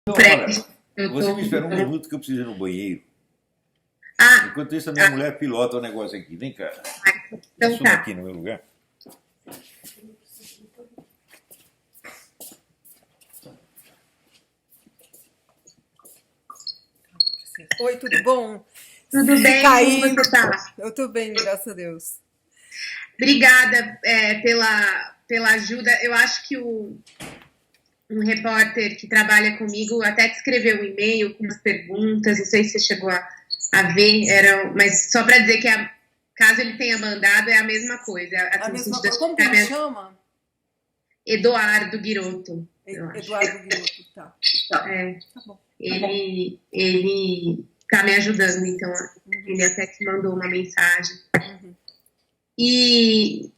Então, Pré, olha, eu você me espera um tô. minuto que eu preciso ir no banheiro. Ah, Enquanto isso, a minha mulher pilota o negócio aqui. Vem cá, então assuma aqui tá. no meu lugar. Oi, tudo bom? Tudo Se bem? Como cair, você tá? eu tô bem, graças a Deus. Obrigada, pela ajuda. Eu acho que um repórter que trabalha comigo até te escreveu um e-mail com umas perguntas. Não sei se você chegou a ver, mas só para dizer que caso ele tenha mandado, é a mesma coisa. A No mesma sentido coisa. Como que de ele chama? Eduardo Guirotto, eu acho. Eduardo Guilherme, tá. É, Tá bom. ele tá me ajudando, então ele até te mandou uma mensagem. Uhum. E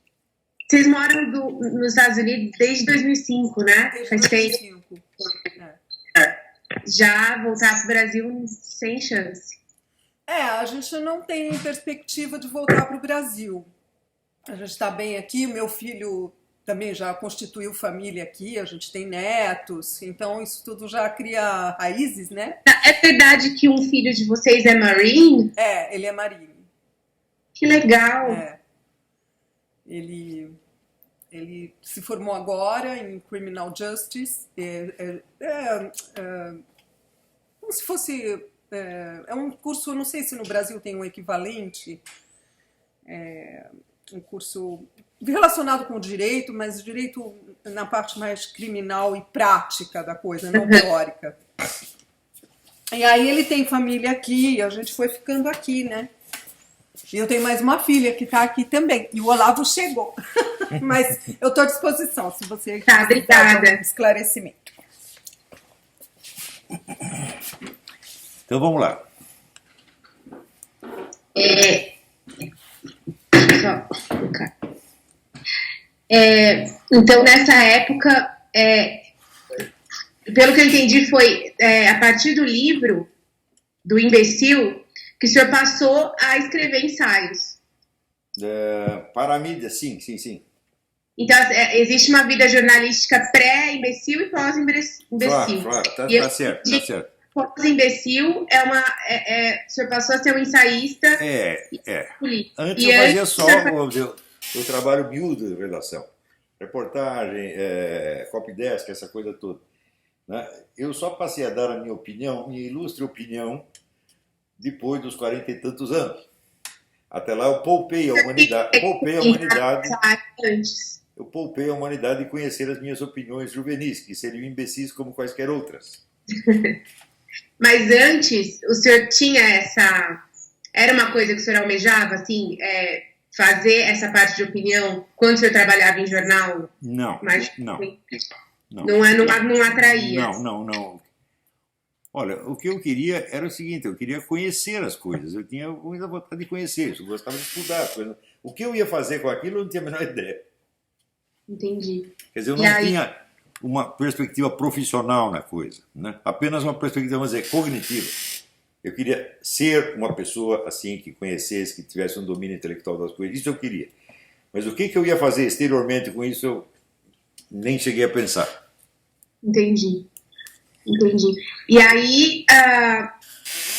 vocês moram nos Estados Unidos desde 2005, né? Desde Faz tempo. 2005. Já voltar para o Brasil sem chance. A gente não tem perspectiva de voltar para o Brasil. A gente está bem aqui, o meu filho também já constituiu família aqui, a gente tem netos, então isso tudo já cria raízes, né? É verdade que um filho de vocês é Marine? Ele é marinho. Que legal! Ele se formou agora em Criminal Justice. Como se fosse... É um curso, não sei se no Brasil tem um equivalente, um curso relacionado com o direito, mas direito na parte mais criminal e prática da coisa, não teórica. E aí ele tem família aqui, a gente foi ficando aqui, né? E eu tenho mais uma filha que está aqui também. E o Olavo chegou. Mas eu estou à disposição, se você Tá, obrigada. um esclarecimento. Então vamos lá. Então, nessa época, pelo que eu entendi, foi a partir do livro do Imbecil que o senhor passou a escrever ensaios. Para a mídia, sim, sim, sim. Então, existe uma vida jornalística pré-imbecil e pós-imbecil. Claro, tá certo, tá certo. Pós-imbecil o senhor passou a ser um ensaísta. Antes eu fazia só o trabalho miúdo de redação. Reportagem, copydesk, essa coisa toda. Né? Eu só passei a dar a minha opinião, minha ilustre opinião, depois dos 40 e tantos anos. Até lá eu poupei a humanidade. Eu poupei a humanidade de conhecer as minhas opiniões juvenis, que seriam imbecis como quaisquer outras. Mas antes, o senhor tinha era uma coisa que o senhor almejava, assim, fazer essa parte de opinião quando o senhor trabalhava em jornal? Não, Mas, não. Não atraía? Não. Olha, o que eu queria era o seguinte, eu queria conhecer as coisas, eu tinha muita vontade de conhecer, eu gostava de estudar as coisas. O que eu ia fazer com aquilo eu não tinha a menor ideia. Entendi. Quer dizer, eu não tinha uma perspectiva profissional na coisa, né? Apenas uma perspectiva, vamos dizer, cognitiva. Eu queria ser uma pessoa assim, que conhecesse, que tivesse um domínio intelectual das coisas, isso eu queria. Mas o que eu ia fazer exteriormente com isso, eu nem cheguei a pensar. Entendi. E aí,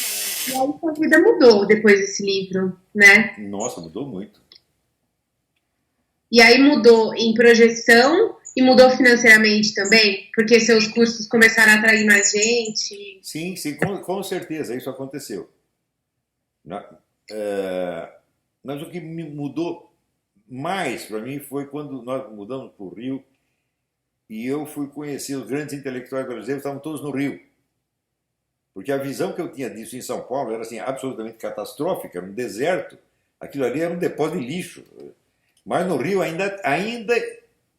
sua vida mudou depois desse livro, né? Nossa, mudou muito. E aí mudou em projeção e mudou financeiramente também? Porque seus cursos começaram a atrair mais gente? Sim, com certeza, isso aconteceu. Mas o que me mudou mais para mim foi quando nós mudamos para o Rio e eu fui conhecer os grandes intelectuais brasileiros, estavam todos no Rio. Porque a visão que eu tinha disso em São Paulo era assim, absolutamente catastrófica, era um deserto. Aquilo ali era um depósito de lixo. Mas no Rio ainda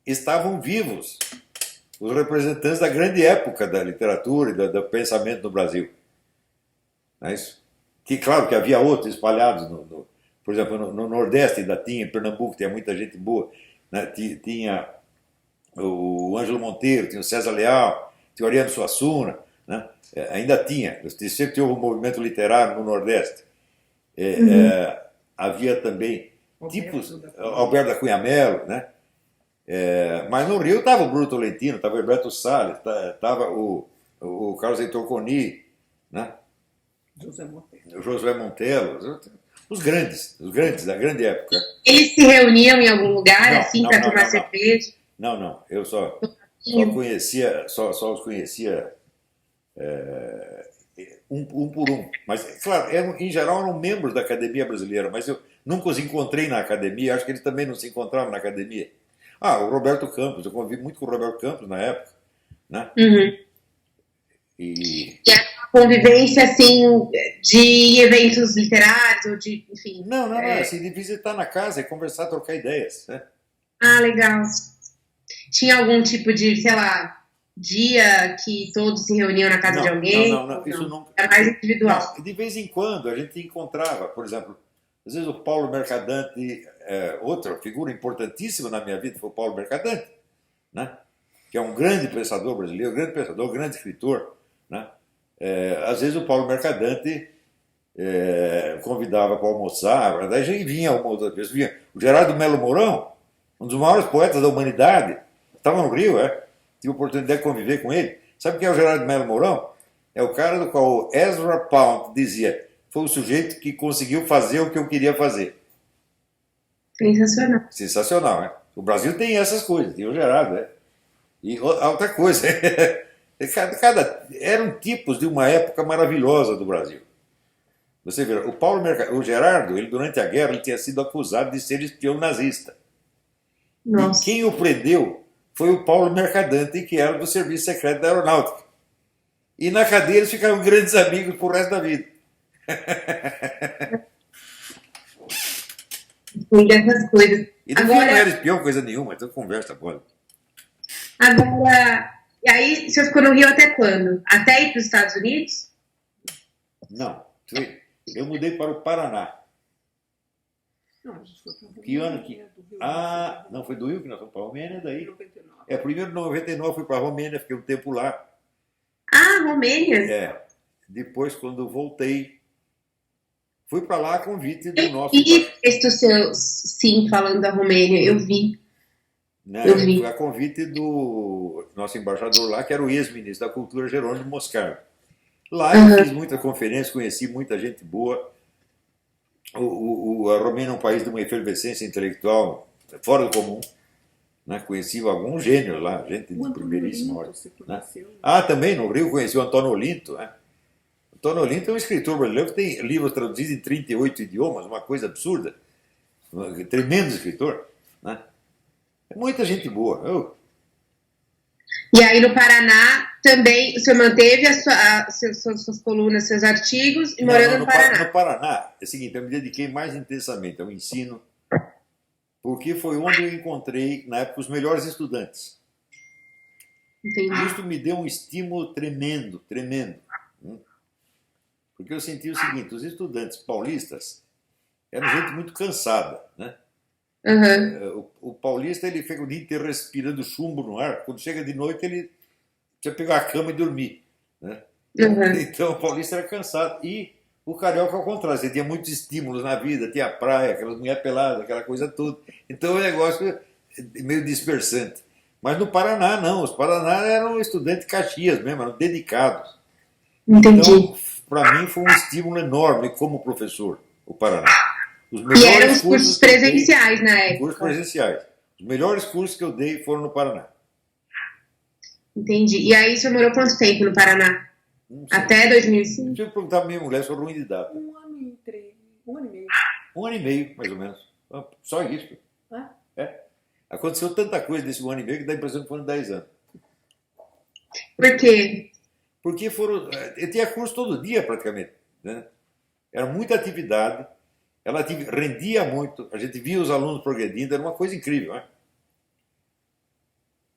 estavam vivos os representantes da grande época da literatura e do pensamento no Brasil. Não é isso? Que, claro que havia outros espalhados, por exemplo, no Nordeste ainda tinha, em Pernambuco tinha muita gente boa, né? Tinha o Ângelo Monteiro, tinha o César Leal, tinha o Ariano Suassuna, né? Ainda tinha, sempre houve um movimento literário no Nordeste. Havia também tipos, Alberto da Cunha Mello, né? Mas no Rio estava o Bruno Tolentino, estava o Herberto Salles, estava o o Carlos Heitor Coni, né? José Monteiro. O Josué Montelo, os grandes da grande época. Eles se reuniam em algum lugar, Não, assim, não, para não, tomar não. cerveja? Não, eu só conhecia, só os conhecia um por um. Mas, claro, em geral eram membros da Academia Brasileira, mas eu nunca os encontrei na academia, acho que eles também não se encontravam na academia. O Roberto Campos, eu convivi muito com o Roberto Campos na época, né? Uhum. E E era uma convivência, assim, de eventos literários, ou de, enfim. não, assim, de visitar na casa e conversar, trocar ideias, né? Ah, legal. Tinha algum tipo de, sei lá, dia que todos se reuniam na casa de alguém? Não, isso nunca. Era mais individual. Não, de vez em quando a gente encontrava, por exemplo, às vezes o Paulo Mercadante, outra figura importantíssima na minha vida foi o Paulo Mercadante, né? Que é um grande pensador brasileiro, grande escritor, né? Às vezes o Paulo Mercadante convidava para almoçar, daí já vinha uma outra vez. Vinha o Gerardo Melo Mourão, um dos maiores poetas da humanidade, estava no Rio, tive a oportunidade de conviver com ele. Sabe quem é o Gerardo Melo Mourão? É o cara do qual o Ezra Pound dizia: foi o sujeito que conseguiu fazer o que eu queria fazer. Sensacional. Sensacional, né? O Brasil tem essas coisas, tem o Gerardo, né? E outra coisa, eram tipos de uma época maravilhosa do Brasil. Você vê, o Gerardo, ele durante a guerra, ele tinha sido acusado de ser espião nazista. Nossa. E quem o prendeu foi o Paulo Mercadante, que era do Serviço Secreto da Aeronáutica. E na cadeia eles ficaram grandes amigos pro resto da vida. Tem dessas coisas. E no fim não era espião coisa nenhuma, então conversa agora. Agora, e aí você ficou no Rio até quando? Até ir para os Estados Unidos? Não, eu mudei para o Paraná. Não, a gente foi para Romênia. Que ano que... não, foi do Rio que nós fomos para a Romênia, daí... 99. Primeiro em 99 fui para a Romênia, fiquei um tempo lá. Romênia? Depois, quando voltei, fui para lá a convite do nosso... E texto seu, sim, falando da Romênia, eu vi. Né, eu vi. Foi a convite do nosso embaixador lá, que era o ex-ministro da Cultura, Jerônimo Moscardo. Lá eu fiz muita conferência, conheci muita gente boa. A Romênia é um país de uma efervescência intelectual fora do comum. Né? Conheci alguns gênios lá, gente de primeiríssima ordem. Né? Também no Rio conheci o Antônio Olinto. Né? Antônio Olinto é um escritor brasileiro que tem livros traduzidos em 38 idiomas, uma coisa absurda. Um tremendo escritor. Né? É muita gente boa. E aí no Paraná também o senhor manteve suas colunas, seus artigos, e morando no Paraná? No Paraná, é o seguinte, eu me dediquei mais intensamente ao ensino, porque foi onde eu encontrei, na época, os melhores estudantes. Entendi. Isso me deu um estímulo tremendo. Porque eu senti o seguinte, os estudantes paulistas eram gente muito cansada, né? O paulista, ele fica o dia inteiro respirando chumbo no ar. Quando chega de noite, ele precisa pegar a cama e dormir, né? Então, o paulista era cansado. E o carioca, ao contrário, você tinha muitos estímulos na vida. Tinha a praia, aquelas mulheres peladas, aquela coisa toda. Então, o negócio é meio dispersante. Mas no Paraná, não. Os Paraná eram estudantes Caxias mesmo, eram dedicados. Entendi. Então, para mim, foi um estímulo enorme como professor, o Paraná. E eram os cursos presenciais na época. Cursos presenciais. Os melhores cursos que eu dei foram no Paraná. Entendi. E aí, o senhor morou quanto tempo no Paraná? Até 2005? Deixa eu perguntar para minha mulher, sou ruim de data. 1 ano e 3, 1 ano e meio. 1 ano e meio, mais ou menos. Só isso. Aconteceu tanta coisa nesse 1 ano e meio que dá a impressão que foram 10 anos. Por quê? Porque eu tinha curso todo dia, praticamente. Né? Era muita atividade. Ela rendia muito, a gente via os alunos progredindo, era uma coisa incrível.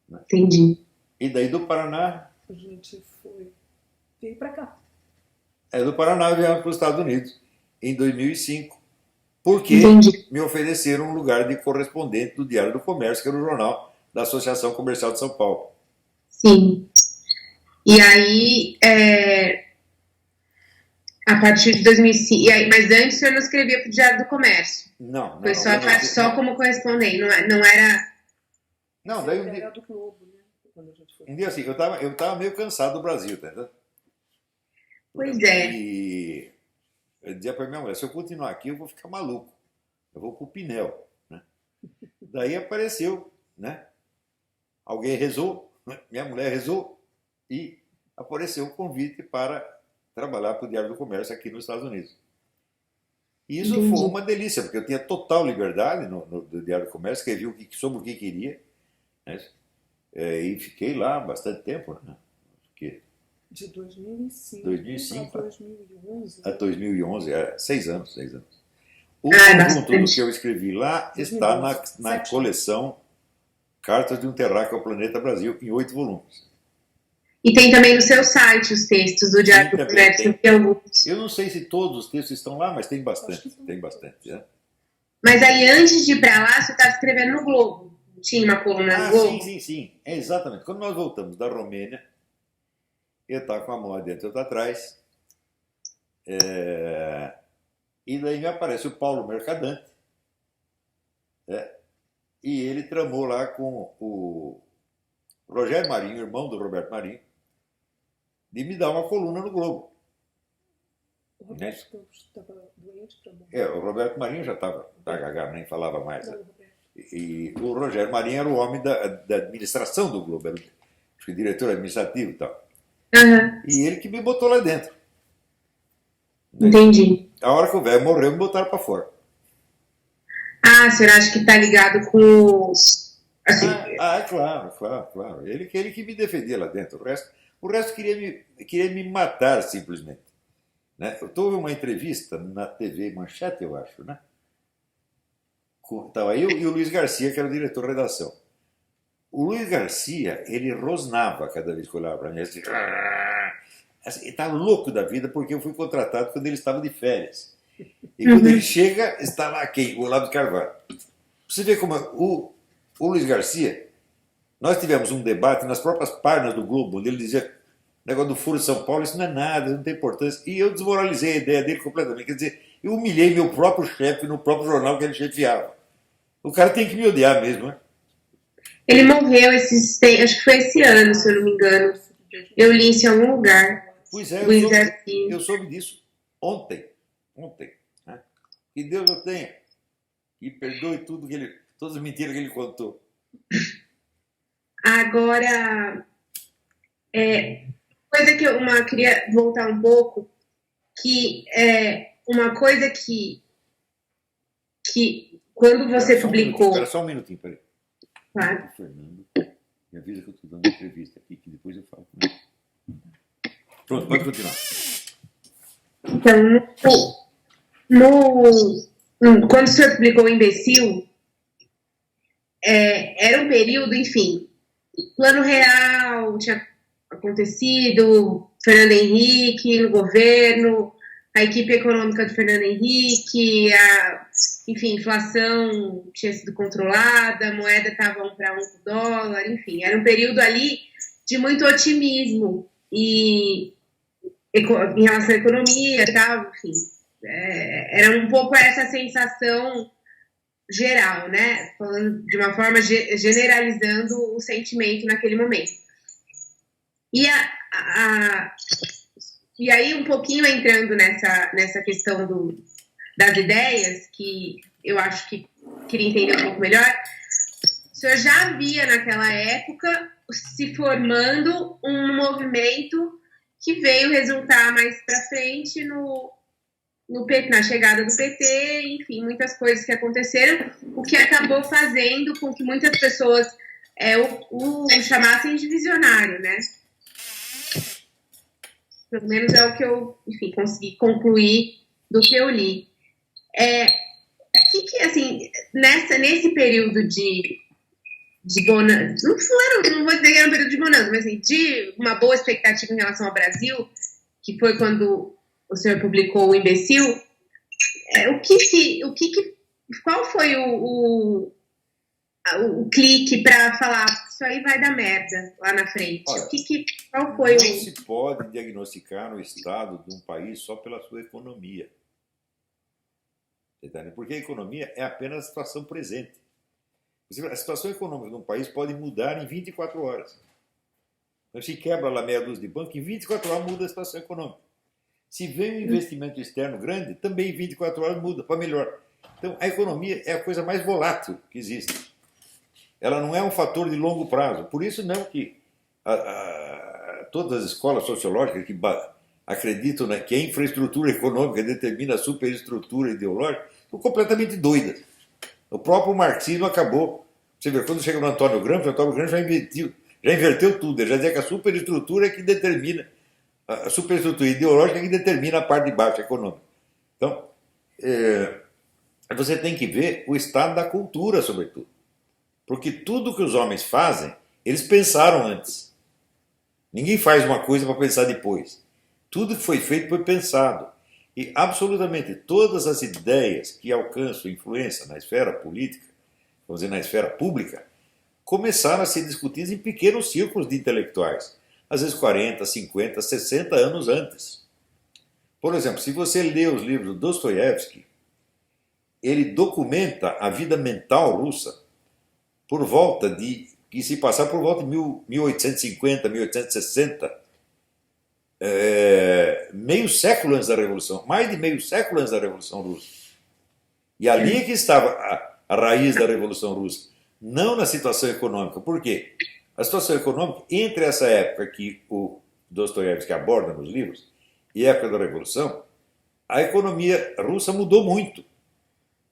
Né? Entendi. E daí do Paraná... A gente veio para cá. Do Paraná viemos para os Estados Unidos, em 2005, porque me ofereceram um lugar de correspondente do Diário do Comércio, que era o jornal da Associação Comercial de São Paulo. Sim. E aí... A partir de 2005. Mas antes o senhor não escrevia para o Diário do Comércio? Não. Foi só como correspondente, não era... Não, daí era do Globo, né? Quando a gente Um dia assim, eu tava meio cansado do Brasil, tá entendendo? Pois é. E eu dizia para minha mulher, se eu continuar aqui eu vou ficar maluco. Eu vou pro Pinel, né? Daí apareceu, né? Alguém rezou, né? Minha mulher rezou e apareceu o convite para trabalhar para o Diário do Comércio aqui nos Estados Unidos. E isso Entendi. foi uma delícia, porque eu tinha total liberdade no Diário do Comércio, escrevi sobre o que queria, né? E fiquei lá bastante tempo, né? Fiquei De 2005, 2005 a 2011. a 2011, 6 anos, 6 anos. O Ah, é conjunto do bastante. que eu escrevi lá está 2011, na 7 coleção Cartas de um Terráqueo ao Planeta Brasil, em 8 volumes. E tem também no seu site os textos do Diário do também Comércio, que alguns. Eu não sei se todos os textos estão lá, mas tem Acho bastante. que sim. Tem bastante, né? Mas aí, antes de ir para lá, você estava escrevendo no Globo. Tinha uma coluna no Ah, Globo? sim. É exatamente. Quando nós voltamos da Romênia, eu estava com a mão adentro e outra atrás. E daí me aparece o Paulo Mercadante. E ele tramou lá com o Rogério Marinho, irmão do Roberto Marinho, de me dar uma coluna no Globo. O Roberto estava doente para bom. O Roberto Marinho já estava gaga, nem falava mais. Não, Roberto. E o Rogério Marinho era o homem da administração do Globo, era, acho que diretor administrativo e tal. Aham, E ele que me botou lá dentro. entendi. A hora que o velho morreu, me botaram para fora. Ah, o senhor acha que está ligado com os. Assim, Claro. Ele que me defendia lá dentro. O resto queria me matar, simplesmente. Né? Eu tive uma entrevista na TV Manchete, eu acho, né? Estava eu e o Luiz Garcia, que era o diretor de redação. O Luiz Garcia, ele rosnava cada vez que olhava para mim, assim, ele estava louco da vida porque eu fui contratado quando ele estava de férias. E quando ele chega, está lá quem? O Olavo de Carvalho. Você vê como o Luiz Garcia, nós tivemos um debate nas próprias páginas do Globo, onde ele dizia, negócio do Foro de São Paulo, isso não é nada, não tem importância. E eu desmoralizei a ideia dele completamente. Quer dizer, eu humilhei meu próprio chefe no próprio jornal que ele chefiava. O cara tem que me odiar mesmo, né? ele morreu acho que foi esse ano, se eu não me engano. Eu li isso em algum lugar. Pois é, Luiz Garcia. eu soube disso ontem. Né? Que Deus o tenha. E perdoe todas as mentiras que ele contou. Agora, coisa que eu queria voltar um pouco, que é uma coisa que quando você publicou. Espera só um minutinho, peraí. Claro. O Fernando me avisa que eu estou dando uma entrevista aqui, que depois eu falo com ele. Pronto, pode continuar. Então, quando o senhor publicou o Imbecil, era um período, enfim, Plano Real tinha acontecido, Fernando Henrique no governo, a equipe econômica do Fernando Henrique, enfim, inflação tinha sido controlada, a moeda estava 1 para 1 com o dólar, enfim, era um período ali de muito otimismo em relação à economia e tal, enfim, era um pouco essa sensação geral, né? Falando de uma forma generalizando o sentimento naquele momento. E aí, um pouquinho entrando nessa questão das ideias, que eu acho que queria entender um pouco melhor, o senhor já via naquela época se formando um movimento que veio resultar mais para frente na chegada do PT, enfim, muitas coisas que aconteceram, o que acabou fazendo com que muitas pessoas o chamassem de visionário, né? Pelo menos é o que eu, enfim, consegui concluir do que eu li. Assim, nesse período de bonança, não vou dizer que era um período de bonança, mas assim, de uma boa expectativa em relação ao Brasil, que foi quando o senhor publicou o Imbecil, qual foi o clique para falar isso aí vai dar merda lá na frente? Olha, qual foi não se pode diagnosticar o estado de um país só pela sua economia. Porque a economia é apenas a situação presente. A situação econômica de um país pode mudar em 24 horas. Se quebra lá meia dúzia de banco, em 24 horas muda a situação econômica. Se vem um investimento externo grande, também em 24 horas muda, para melhor. Então, a economia é a coisa mais volátil que existe. Ela não é um fator de longo prazo. Por isso, não que todas as escolas sociológicas que acreditam, né, que a infraestrutura econômica determina a superestrutura ideológica, são completamente doidas. O próprio marxismo acabou. Você vê, quando chega no Antônio Gramsci, o Antônio Gramsci já inverteu tudo. Ele já dizia que a superestrutura é que determina, a superestrutura ideológica é que determina a parte de baixo econômica. Então, você tem que ver o estado da cultura, sobretudo. Porque tudo que os homens fazem, eles pensaram antes. Ninguém faz uma coisa para pensar depois. Tudo que foi feito foi pensado. E absolutamente todas as ideias que alcançam influência na esfera política, vamos dizer, na esfera pública, começaram a ser discutidas em pequenos círculos de intelectuais. Às vezes 40, 50, 60 anos antes. Por exemplo, se você lê os livros do Dostoiévski, ele documenta a vida mental russa por volta de, que se passar por volta de 1850, 1860, meio século antes da Revolução, mais de meio século antes da Revolução Russa. E ali é que estava a raiz da Revolução Russa, não na situação econômica. Por quê? A situação econômica, entre essa época que o Dostoiévski aborda nos livros e a época da Revolução, a economia russa mudou muito.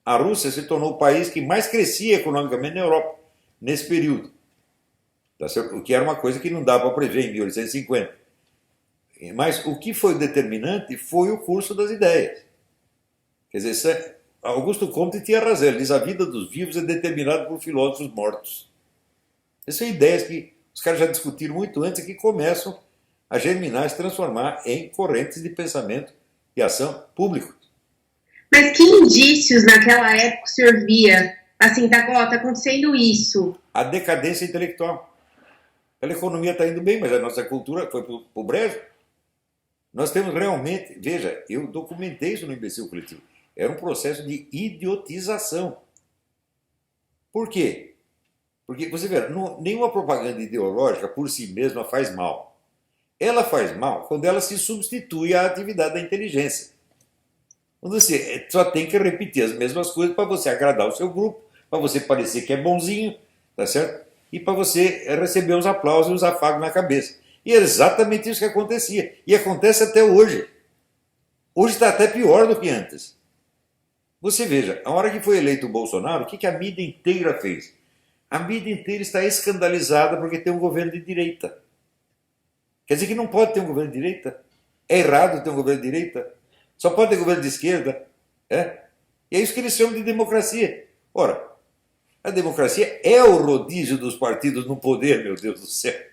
A Rússia se tornou o país que mais crescia economicamente na Europa, nesse período. Tá certo? O que era uma coisa que não dava para prever em 1850. Mas o que foi determinante foi o curso das ideias. Quer dizer, Augusto Comte tinha razão, ele diz: a vida dos vivos é determinada por filósofos mortos. Essas são ideias que os caras já discutiram muito antes e que começam a germinar, a se transformar em correntes de pensamento e ação públicos. Mas que indícios naquela época o senhor via? Assim, tá acontecendo isso. A decadência intelectual. A economia está indo bem, mas a nossa cultura foi para o brejo. Nós temos realmente, veja, eu documentei isso no Imbecil Coletivo, era um processo de idiotização. Por quê? Porque, você vê, nenhuma propaganda ideológica por si mesma faz mal. Ela faz mal quando ela se substitui à atividade da inteligência. Quando você só tem que repetir as mesmas coisas para você agradar o seu grupo, para você parecer que é bonzinho, tá certo? E para você receber os aplausos e os afagos na cabeça. E é exatamente isso que acontecia. E acontece até hoje. Hoje está até pior do que antes. Você veja, a hora que foi eleito o Bolsonaro, o que a mídia inteira fez? A mídia inteira está escandalizada porque tem um governo de direita. Quer dizer que não pode ter um governo de direita? É errado ter um governo de direita? Só pode ter governo de esquerda? E é isso que eles chamam de democracia. Ora, a democracia é o rodízio dos partidos no poder, meu Deus do céu.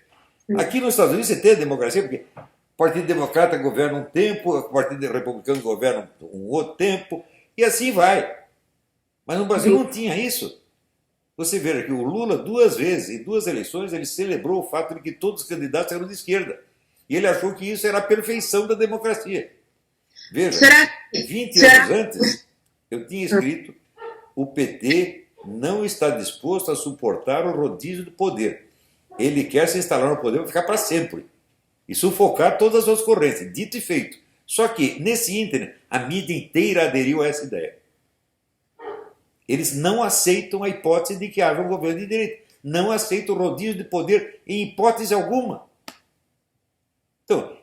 Aqui nos Estados Unidos você tem a democracia porque o Partido Democrata governa um tempo, o Partido Republicano governa um outro tempo, e assim vai. Mas no Brasil não tinha isso. Você vê que o Lula, 2 vezes, em 2 eleições, ele celebrou o fato de que todos os candidatos eram de esquerda. E ele achou que isso era a perfeição da democracia. Veja, 20 anos antes, eu tinha escrito: o PT não está disposto a suportar o rodízio do poder. Ele quer se instalar no poder para ficar para sempre e sufocar todas as correntes. Dito e feito. Só que, nesse ínterim, a mídia inteira aderiu a essa ideia. Eles não aceitam a hipótese de que haja um governo de direita. Não aceitam o rodízio de poder em hipótese alguma. Então,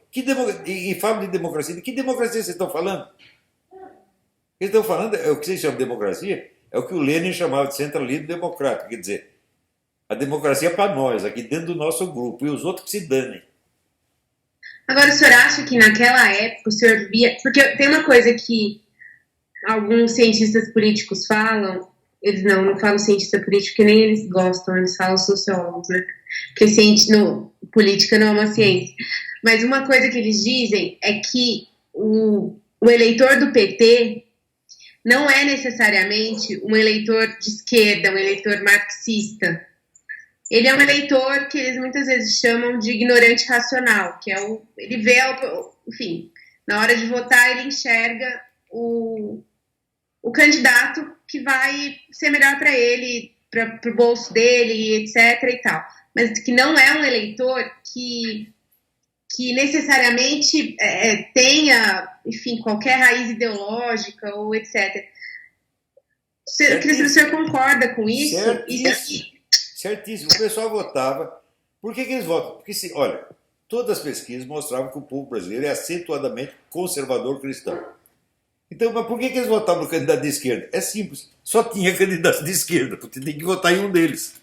e falam de democracia. De que democracia vocês estão falando? Eles estão falando, o que vocês chamam de democracia, é o que o Lenin chamava de centralismo democrático. Quer dizer, a democracia é para nós, aqui dentro do nosso grupo, e os outros que se danem. Agora, o senhor acha que naquela época o senhor via... Porque tem uma coisa que alguns cientistas políticos falam, eles não falam cientista político porque nem eles gostam, eles falam sociólogos, né? Porque política não é uma ciência. Mas uma coisa que eles dizem é que o eleitor do PT não é necessariamente um eleitor de esquerda, um eleitor marxista. Ele é um eleitor que eles muitas vezes chamam de ignorante racional, que é ele vê, enfim, na hora de votar ele enxerga o candidato que vai ser melhor para ele, para o bolso dele, etc. e tal. mas que não é um eleitor que necessariamente tenha, enfim, qualquer raiz ideológica ou etc. Eu queria saber se o senhor concorda com isso. Certíssimo. O pessoal votava. Por que eles votam? Porque, olha, todas as pesquisas mostravam que o povo brasileiro é acentuadamente conservador cristão. Então, mas por que eles votavam no candidato de esquerda? É simples. Só tinha candidato de esquerda, porque tem que votar em um deles.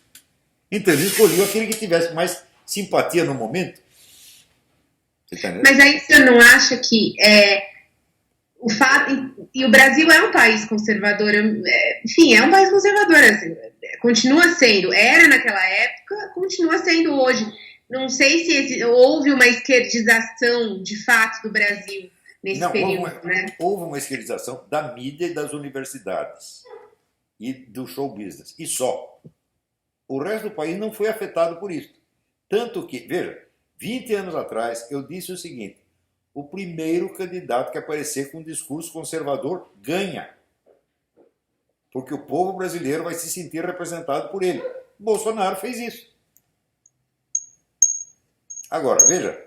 Então, eles escolhiam aquele que tivesse mais simpatia no momento. Mas aí você não acha que o fato... E o Brasil é um país conservador, enfim, é um país conservador, assim, continua sendo, era naquela época, continua sendo hoje. Não sei se houve uma esquerdização de fato do Brasil nesse período. Houve uma esquerdização da mídia e das universidades e do show business, e só. O resto do país não foi afetado por isso. Tanto que, veja, 20 anos atrás eu disse o seguinte: o primeiro candidato que aparecer com um discurso conservador ganha. Porque o povo brasileiro vai se sentir representado por ele. Bolsonaro fez isso. Agora, veja,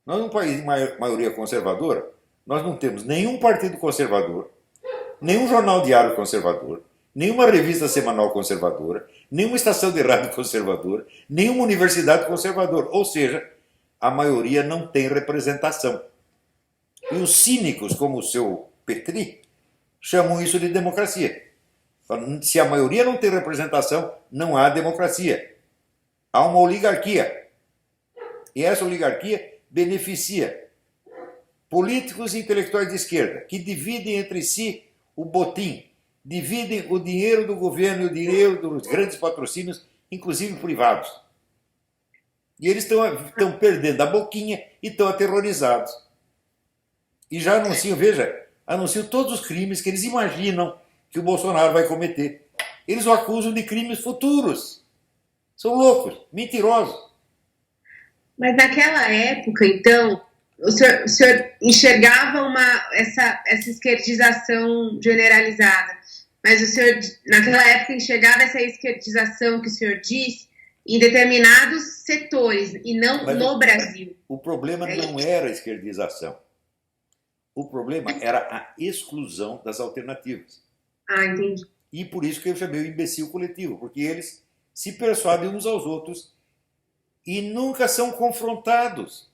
nós num país de maioria conservadora, nós não temos nenhum partido conservador, nenhum jornal diário conservador, nenhuma revista semanal conservadora, nenhuma estação de rádio conservadora, nenhuma universidade conservadora. Ou seja, a maioria não tem representação. E os cínicos, como o seu Petri, chamam isso de democracia. Se a maioria não tem representação, não há democracia. Há uma oligarquia. E essa oligarquia beneficia políticos e intelectuais de esquerda, que dividem entre si o botim, dividem o dinheiro do governo e o dinheiro dos grandes patrocínios, inclusive privados. E eles estão perdendo a boquinha e estão aterrorizados. E já anunciam todos os crimes que eles imaginam que o Bolsonaro vai cometer. Eles o acusam de crimes futuros. São loucos, mentirosos. Mas naquela época, então, o senhor enxergava essa esquerdização generalizada. Mas o senhor, naquela época, enxergava essa esquerdização que o senhor disse em determinados setores, e não no Brasil. O problema não era a esquerdização. O problema era a exclusão das alternativas. Ah, entendi. E por isso que eu chamei o imbecil coletivo, porque eles se persuadem uns aos outros e nunca são confrontados.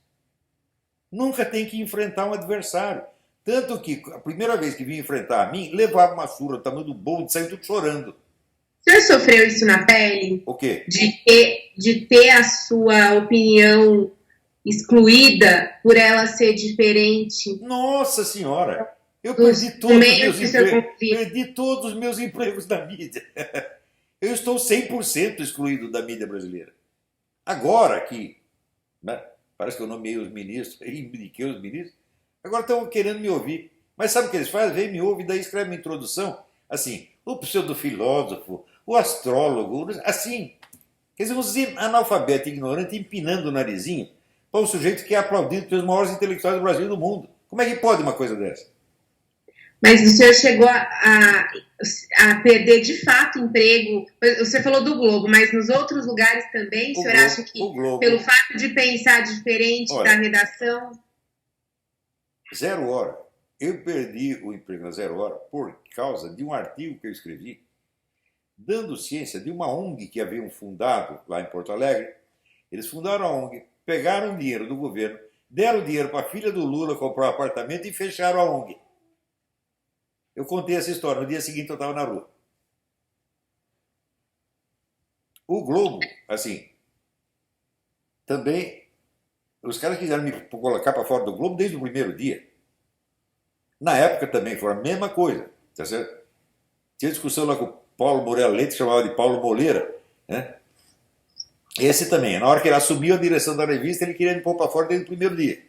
Nunca tem que enfrentar um adversário. Tanto que a primeira vez que vinha enfrentar a mim, levava uma surra do tamanho do bolo e saiu tudo chorando. O senhor sofreu isso na pele? O quê? De ter a sua opinião excluída por ela ser diferente? Nossa Senhora! Eu perdi todos os meus empregos da mídia. Eu estou 100% excluído da mídia brasileira. Agora que, né, parece que eu nomeei os ministros, indiquei os ministros, agora estão querendo me ouvir. Mas sabe o que eles fazem? Vem, me ouvem, daí escreve uma introdução, assim, o pseudofilósofo, o astrólogo, assim. Quer dizer, uns analfabetos ignorantes empinando o narizinho para um sujeito que é aplaudido pelos maiores intelectuais do Brasil e do mundo. Como é que pode uma coisa dessa? Mas o senhor chegou a perder de fato emprego. Você falou do Globo, mas nos outros lugares também, o senhor acha que pelo fato de pensar diferente da redação? 0 Hora. Eu perdi o emprego na 0 Hora por causa de um artigo que eu escrevi dando ciência de uma ONG que haviam fundado lá em Porto Alegre. Eles fundaram a ONG, pegaram o dinheiro do governo, deram dinheiro para a filha do Lula comprar um apartamento e fecharam a ONG. Eu contei essa história. No dia seguinte eu estava na rua. O Globo, assim, também, os caras quiseram me colocar para fora do Globo desde o primeiro dia. Na época também foi a mesma coisa, tá certo? Tinha discussão lá com o Paulo Moreira Leite, que chamava de Paulo Moleira, né? Esse também, na hora que ele assumiu a direção da revista, ele queria me pôr para fora desde o primeiro dia.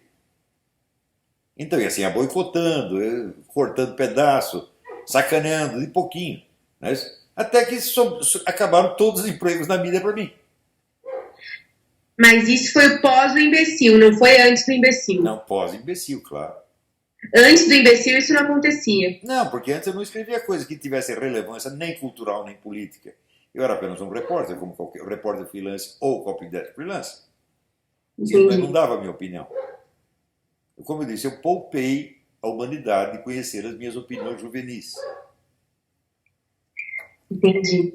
Então, e assim, boicotando, cortando pedaço, sacaneando, de pouquinho. Né? Até que acabaram todos os empregos na mídia para mim. Mas isso foi pós o imbecil, não foi antes do imbecil? Não, pós-imbecil, claro. Antes do imbecil isso não acontecia? Não, porque antes eu não escrevia coisa que tivesse relevância nem cultural, nem política. Eu era apenas um repórter, como qualquer repórter freelance ou copydesk freelance. Eu não dava a minha opinião. Como eu disse, eu poupei a humanidade de conhecer as minhas opiniões juvenis. Entendi.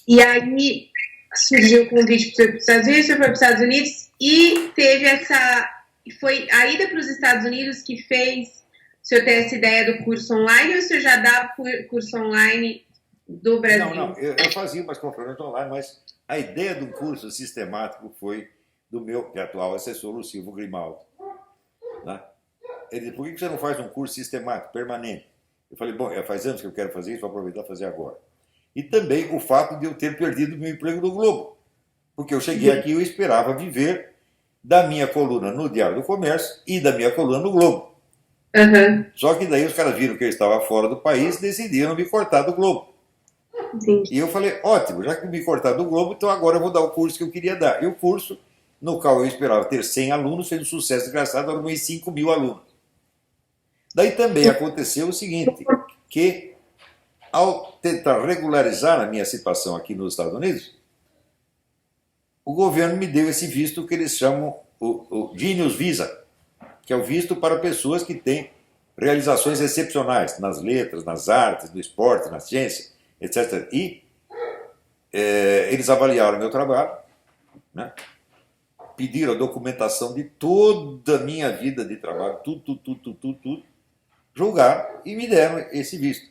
E aí surgiu o convite para os Estados Unidos, você foi para os Estados Unidos e teve essa... Foi a ida para os Estados Unidos que fez o senhor ter essa ideia do curso online, ou o senhor já dava curso online do Brasil? Não, eu fazia umas conferências online, mas a ideia de um curso sistemático foi do meu atual assessor, o Silvio Grimaldo. Né? Ele disse, por que você não faz um curso sistemático, permanente? Eu falei, bom, faz anos que eu quero fazer isso, vou aproveitar e fazer agora. E também o fato de eu ter perdido meu emprego no Globo. Porque eu cheguei aqui e eu esperava viver da minha coluna no Diário do Comércio e da minha coluna no Globo. Uhum. Só que daí os caras viram que eu estava fora do país e decidiram me cortar do Globo. Entendi. E eu falei, ótimo, já que me cortaram do Globo, então agora eu vou dar o curso que eu queria dar. E o curso, no qual eu esperava ter 100 alunos, fez um sucesso desgraçado, arrumei 5 mil alunos. Daí também aconteceu o seguinte, que ao tentar regularizar a minha situação aqui nos Estados Unidos, o governo me deu esse visto que eles chamam o Genius Visa, que é o visto para pessoas que têm realizações excepcionais nas letras, nas artes, no esporte, na ciência, etc. E eles avaliaram meu trabalho, né? Pediram a documentação de toda a minha vida de trabalho, tudo, julgaram e me deram esse visto.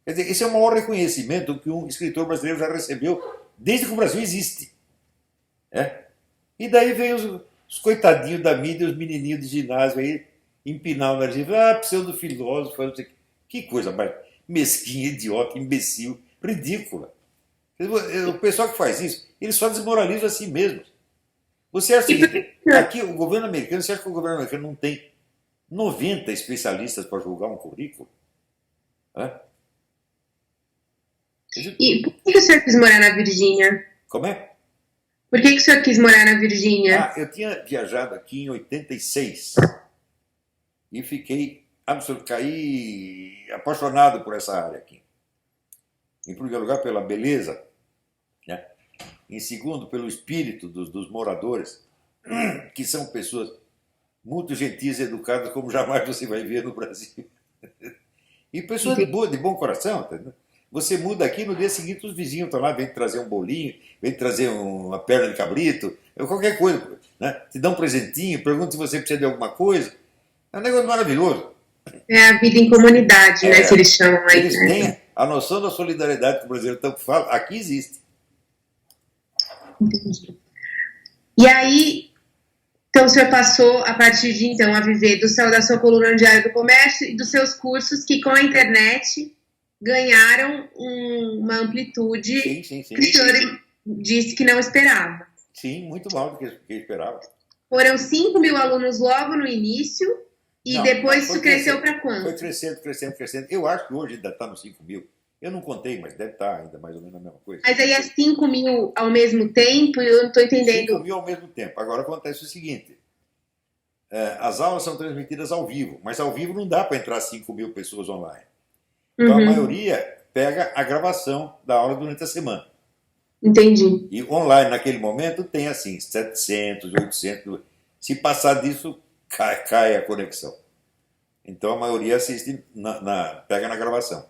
Quer dizer, esse é o maior reconhecimento que um escritor brasileiro já recebeu desde que o Brasil existe. E daí veio os coitadinhos da mídia, os menininhos de ginásio aí, empinar o nariz, pseudo-filósofo, não sei o quê. Que coisa mais mesquinha, idiota, imbecil, ridícula. O pessoal que faz isso, eles só desmoralizam a si mesmos. Você acha o seguinte, aqui o governo americano, você acha que o governo americano não tem 90 especialistas para julgar um currículo? E por que o senhor quis morar na Virgínia? Como é? Por que o senhor quis morar na Virgínia? Eu tinha viajado aqui em 86 e caí apaixonado por essa área aqui. Em primeiro lugar, pela beleza, né? Em segundo, pelo espírito dos moradores, que são pessoas muito gentis e educadas, como jamais você vai ver no Brasil. E pessoas de bom coração, entendeu? Você muda aqui, no dia seguinte os vizinhos estão lá, vem trazer um bolinho, vem trazer uma perna de cabrito, qualquer coisa, né? Te dão um presentinho, perguntam se você precisa de alguma coisa. É um negócio maravilhoso. É a vida em comunidade, né, que eles chamam aí. Eles têm a noção da solidariedade que o brasileiro tanto fala, aqui existe. Entendi. E aí, então o senhor passou, a partir de então, a viver da sua coluna no Diário do Comércio e dos seus cursos que com a internet ganharam uma amplitude Sim. que o senhor disse que não esperava. Sim, muito mal do que eu esperava. Foram 5 mil alunos logo no início e depois isso cresceu para quanto? Foi crescendo. Eu acho que hoje ainda está nos 5 mil. Eu não contei, mas deve estar ainda mais ou menos a mesma coisa. Mas aí é 5 mil ao mesmo tempo e eu não estou entendendo. 5 mil ao mesmo tempo. Agora acontece o seguinte, as aulas são transmitidas ao vivo, mas ao vivo não dá para entrar 5 mil pessoas online. Então a maioria pega a gravação da aula durante a semana. Entendi. E online, naquele momento, tem assim, 700, 800. Se passar disso, cai a conexão. Então a maioria assiste, pega na gravação.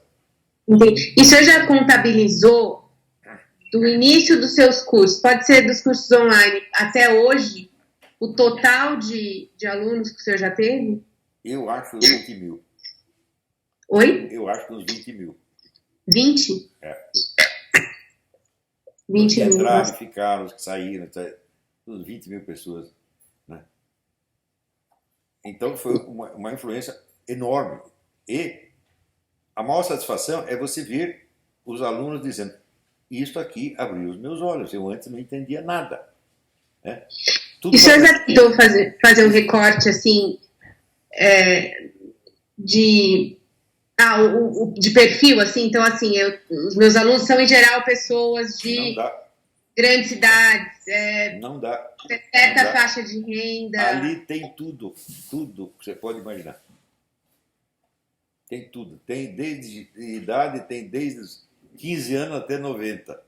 Entendi. E o senhor já contabilizou do início dos seus cursos, pode ser dos cursos online, até hoje, o total de alunos que o senhor já teve? Eu acho 20 mil. Oi? Eu acho que uns 20 mil. 20? 20 os que mil. entraram, ficaram, os que saíram, uns 20 mil pessoas. Né? Então foi uma influência enorme. E a maior satisfação é você ver os alunos dizendo, isso aqui abriu os meus olhos, eu antes não entendia nada. Né? E o senhor já tentou fazer um recorte assim de perfil, assim? Então, assim, os meus alunos são, em geral, pessoas de grandes cidades, não dá. Certa faixa de renda. Ali tem tudo que você pode imaginar. Tem tudo. Tem desde idade, tem desde 15 anos até 90.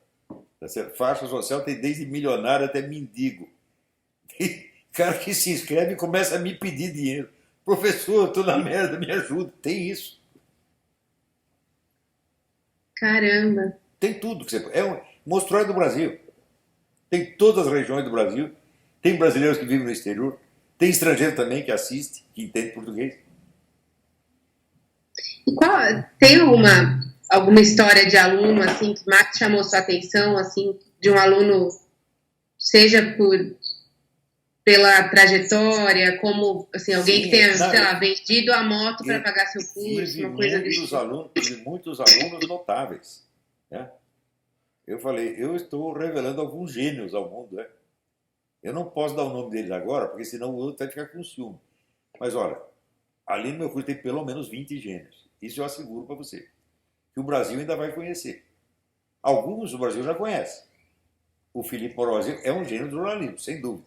Tá certo? Faixa social tem desde milionário até mendigo. Tem cara que se inscreve e começa a me pedir dinheiro. Professor, eu tô na merda, me ajuda. Tem isso. Caramba. Tem tudo que você. É um monstróide do Brasil. Tem todas as regiões do Brasil. Tem brasileiros que vivem no exterior. Tem estrangeiro também que assiste, que entende português. E tem alguma história de aluno assim que mais chamou sua atenção, assim, de um aluno, seja pela trajetória, como assim, alguém que tenha, sei lá, vendido a moto para pagar seu curso, uma coisa desse tipo? Tive muitos alunos notáveis. Né? Eu falei, eu estou revelando alguns gênios ao mundo. Né? Eu não posso dar o nome deles agora, porque senão o outro vai ficar com ciúme. Mas olha, ali no meu curso tem pelo menos 20 gênios. Isso eu asseguro para você. Que o Brasil ainda vai conhecer. Alguns o Brasil já conhece. O Felipe Morosi é um gênio do jornalismo, sem dúvida.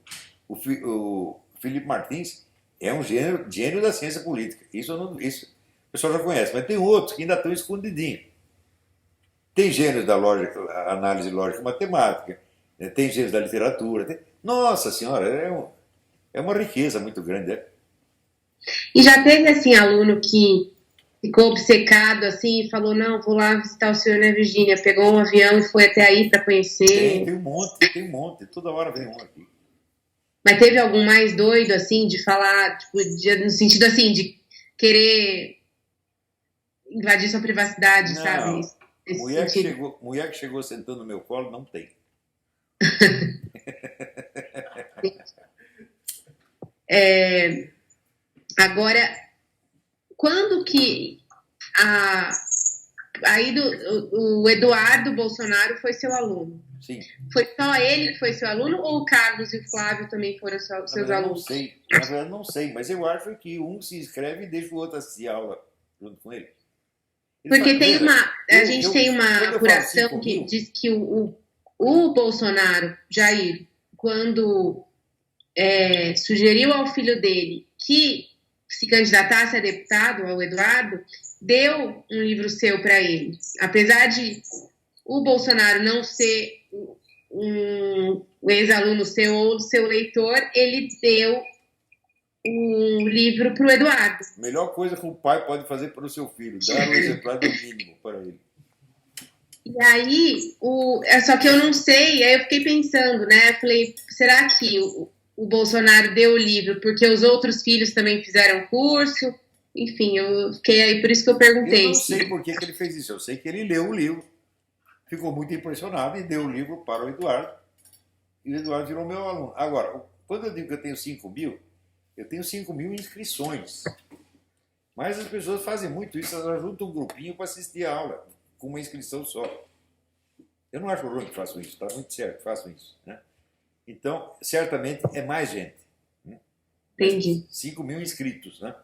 O Felipe Martins é um gênio da ciência política. Isso o pessoal já conhece. Mas tem outros que ainda estão escondidinhos. Tem gênios da lógica, análise lógica matemática. Tem gênios da literatura. Nossa Senhora, é uma riqueza muito grande. É? E já teve, assim, aluno que ficou obcecado, assim, e falou, não, vou lá visitar o senhor na Virgínia. Pegou um avião e foi até aí para conhecer. Tem um monte. Toda hora vem um aqui. Mas teve algum mais doido, assim, de falar, tipo, no sentido, assim, de querer invadir sua privacidade, não, sabe? Mulher que chegou sentando no meu colo, não tem. Agora, quando que o Eduardo Bolsonaro foi seu aluno? Sim. Foi só ele que foi seu aluno ou o Carlos e o Flávio também foram seus alunos? Na verdade, não sei, mas eu acho que um se inscreve e deixa o outro assistir aula junto com ele. Porque a gente tem uma apuração que diz que o Bolsonaro, Jair, quando sugeriu ao filho dele que se candidatasse a deputado, ao Eduardo, deu um livro seu para ele. Apesar de o Bolsonaro não ser um ex-aluno seu ou seu leitor, ele deu um livro para o Eduardo. A melhor coisa que um pai pode fazer para o seu filho, dar um exemplar do mínimo para ele. E aí, só que eu não sei, aí eu fiquei pensando, né? Eu falei, será que o Bolsonaro deu o livro porque os outros filhos também fizeram curso? Enfim, eu fiquei aí, por isso que eu perguntei. Eu não sei por que ele fez isso, eu sei que ele leu o livro, ficou muito impressionado e deu o livro para o Eduardo. E o Eduardo virou meu aluno. Agora, quando eu digo que eu tenho 5 mil, eu tenho 5 mil inscrições. Mas as pessoas fazem muito isso, elas juntam um grupinho para assistir a aula, com uma inscrição só. Eu não acho ruim que façam isso, está muito certo, façam isso. Né? Então, certamente é mais gente. Né? Entendi. 5 mil inscritos, né?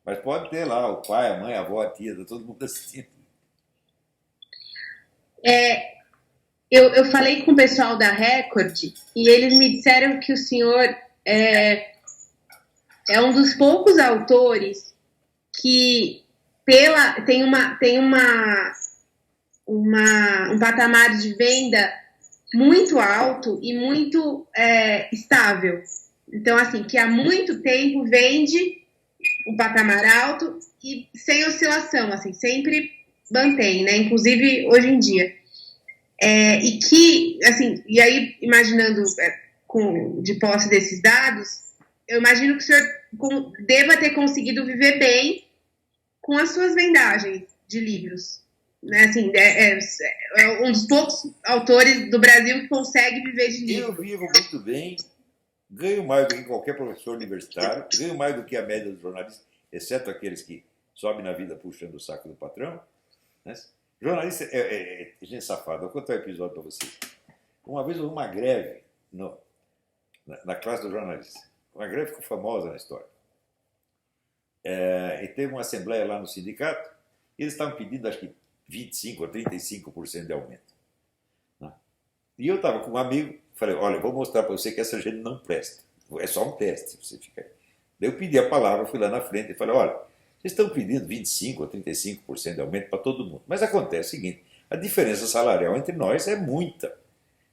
Mas pode ter lá o pai, a mãe, a avó, a tia, todo mundo assistindo. Eu falei com o pessoal da Record e eles me disseram que o senhor é um dos poucos autores que tem um patamar de venda muito alto e muito estável. Então, assim, que há muito tempo vende um patamar alto e sem oscilação, assim, sempre mantém, né? Inclusive hoje em dia. E que, assim, e aí, imaginando de posse desses dados, eu imagino que o senhor deva ter conseguido viver bem com as suas vendagens de livros. Né? Assim, é um dos poucos autores do Brasil que consegue viver de livros. Eu vivo muito bem, ganho mais do que qualquer professor universitário, ganho mais do que a média dos jornalistas, exceto aqueles que sobem na vida puxando o saco do patrão. Né? Jornalista é gente safada. Vou contar um episódio para vocês. Uma vez houve uma greve na classe dos jornalistas. Uma greve ficou famosa na história. E teve uma assembleia lá no sindicato e eles estavam pedindo, acho que, 25% ou 35% de aumento. Né? E eu estava com um amigo, falei, olha, eu vou mostrar para você que essa gente não presta. É só um teste. Você fica... Daí eu pedi a palavra, fui lá na frente e falei, olha, vocês estão pedindo 25% ou 35% de aumento para todo mundo. Mas acontece o seguinte, A diferença salarial entre nós é muita.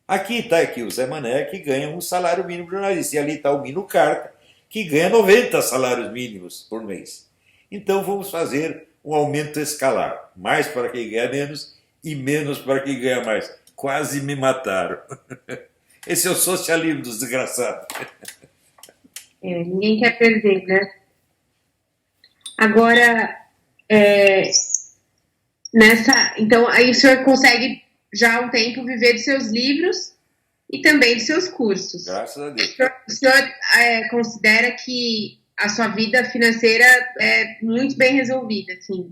Aqui está aqui o Zé Mané, que ganha um salário mínimo de jornalista, e ali está o Mino Carta, que ganha 90 salários mínimos por mês. Então vamos fazer um aumento escalar, mais para quem ganha menos e menos para quem ganha mais. Quase me mataram. Esse é o socialismo dos desgraçados. Ninguém quer perder, né? Agora, então, aí o senhor consegue já há um tempo viver dos seus livros e também dos seus cursos. Graças a Deus. O senhor considera que a sua vida financeira é muito bem resolvida, assim,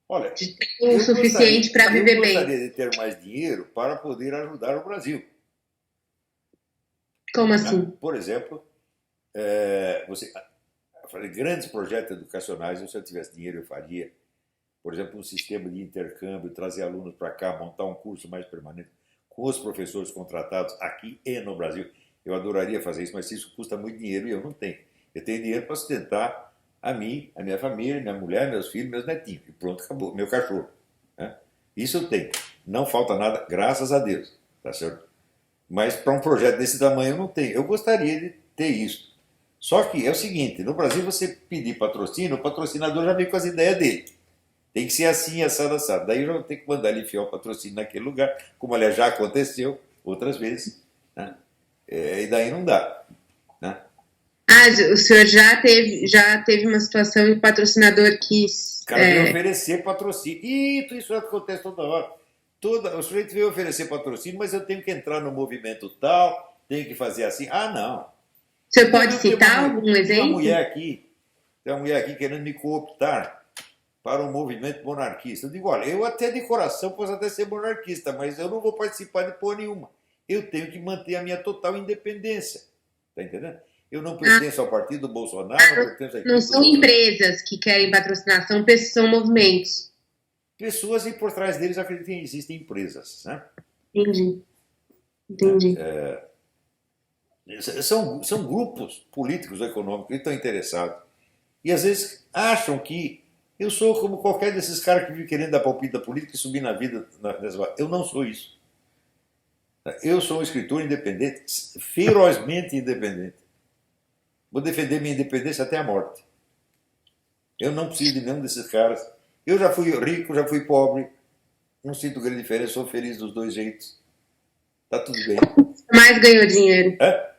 Olha, de ter o suficiente para viver bem? Eu gostaria de ter mais dinheiro para poder ajudar o Brasil. Como assim? Por exemplo, eu falei, grandes projetos educacionais, se eu tivesse dinheiro eu faria. Por exemplo, um sistema de intercâmbio, trazer alunos para cá, montar um curso mais permanente com os professores contratados aqui e no Brasil. Eu adoraria fazer isso, mas isso custa muito dinheiro e eu não tenho. Eu tenho dinheiro para sustentar a mim, a minha família, minha mulher, meus filhos, meus netinhos. E pronto, acabou. Meu cachorro. Né? Isso eu tenho. Não falta nada, graças a Deus. Tá certo? Mas para um projeto desse tamanho eu não tenho. Eu gostaria de ter isso. Só que é o seguinte, no Brasil você pedir patrocínio, o patrocinador já vem com as ideias dele. Tem que ser assim, assado, assado. Daí eu já vou ter que mandar ele enfiar o patrocínio naquele lugar, como aliás já aconteceu outras vezes. Né? E daí não dá. Né? O senhor já teve uma situação em que o patrocinador quis... O cara veio oferecer patrocínio. Isso acontece toda hora. O sujeito veio oferecer patrocínio, mas eu tenho que entrar no movimento tal, tenho que fazer assim. Ah, não. O senhor pode citar algum exemplo? Tem uma mulher aqui querendo me cooptar para o movimento monarquista. Eu digo, olha, eu até de coração posso até ser monarquista, mas eu não vou participar de porra nenhuma. Eu tenho que manter a minha total independência. Está entendendo? Eu não pertenço ao partido do Bolsonaro, não pertenço Não são empresas que querem patrocinar, são movimentos. Pessoas e por trás deles acreditam que existem empresas. Né? Entendi. São grupos políticos ou econômicos que estão interessados. E às vezes acham que eu sou como qualquer desses caras que vivem querendo dar palpite da política e subir na vida. Eu não sou isso. Eu sou um escritor independente, ferozmente independente. Vou defender minha independência até a morte. Eu não preciso de nenhum desses caras. Eu já fui rico, já fui pobre. Não sinto grande diferença, sou feliz dos dois jeitos. Tá tudo bem. Mais ganhou dinheiro? É?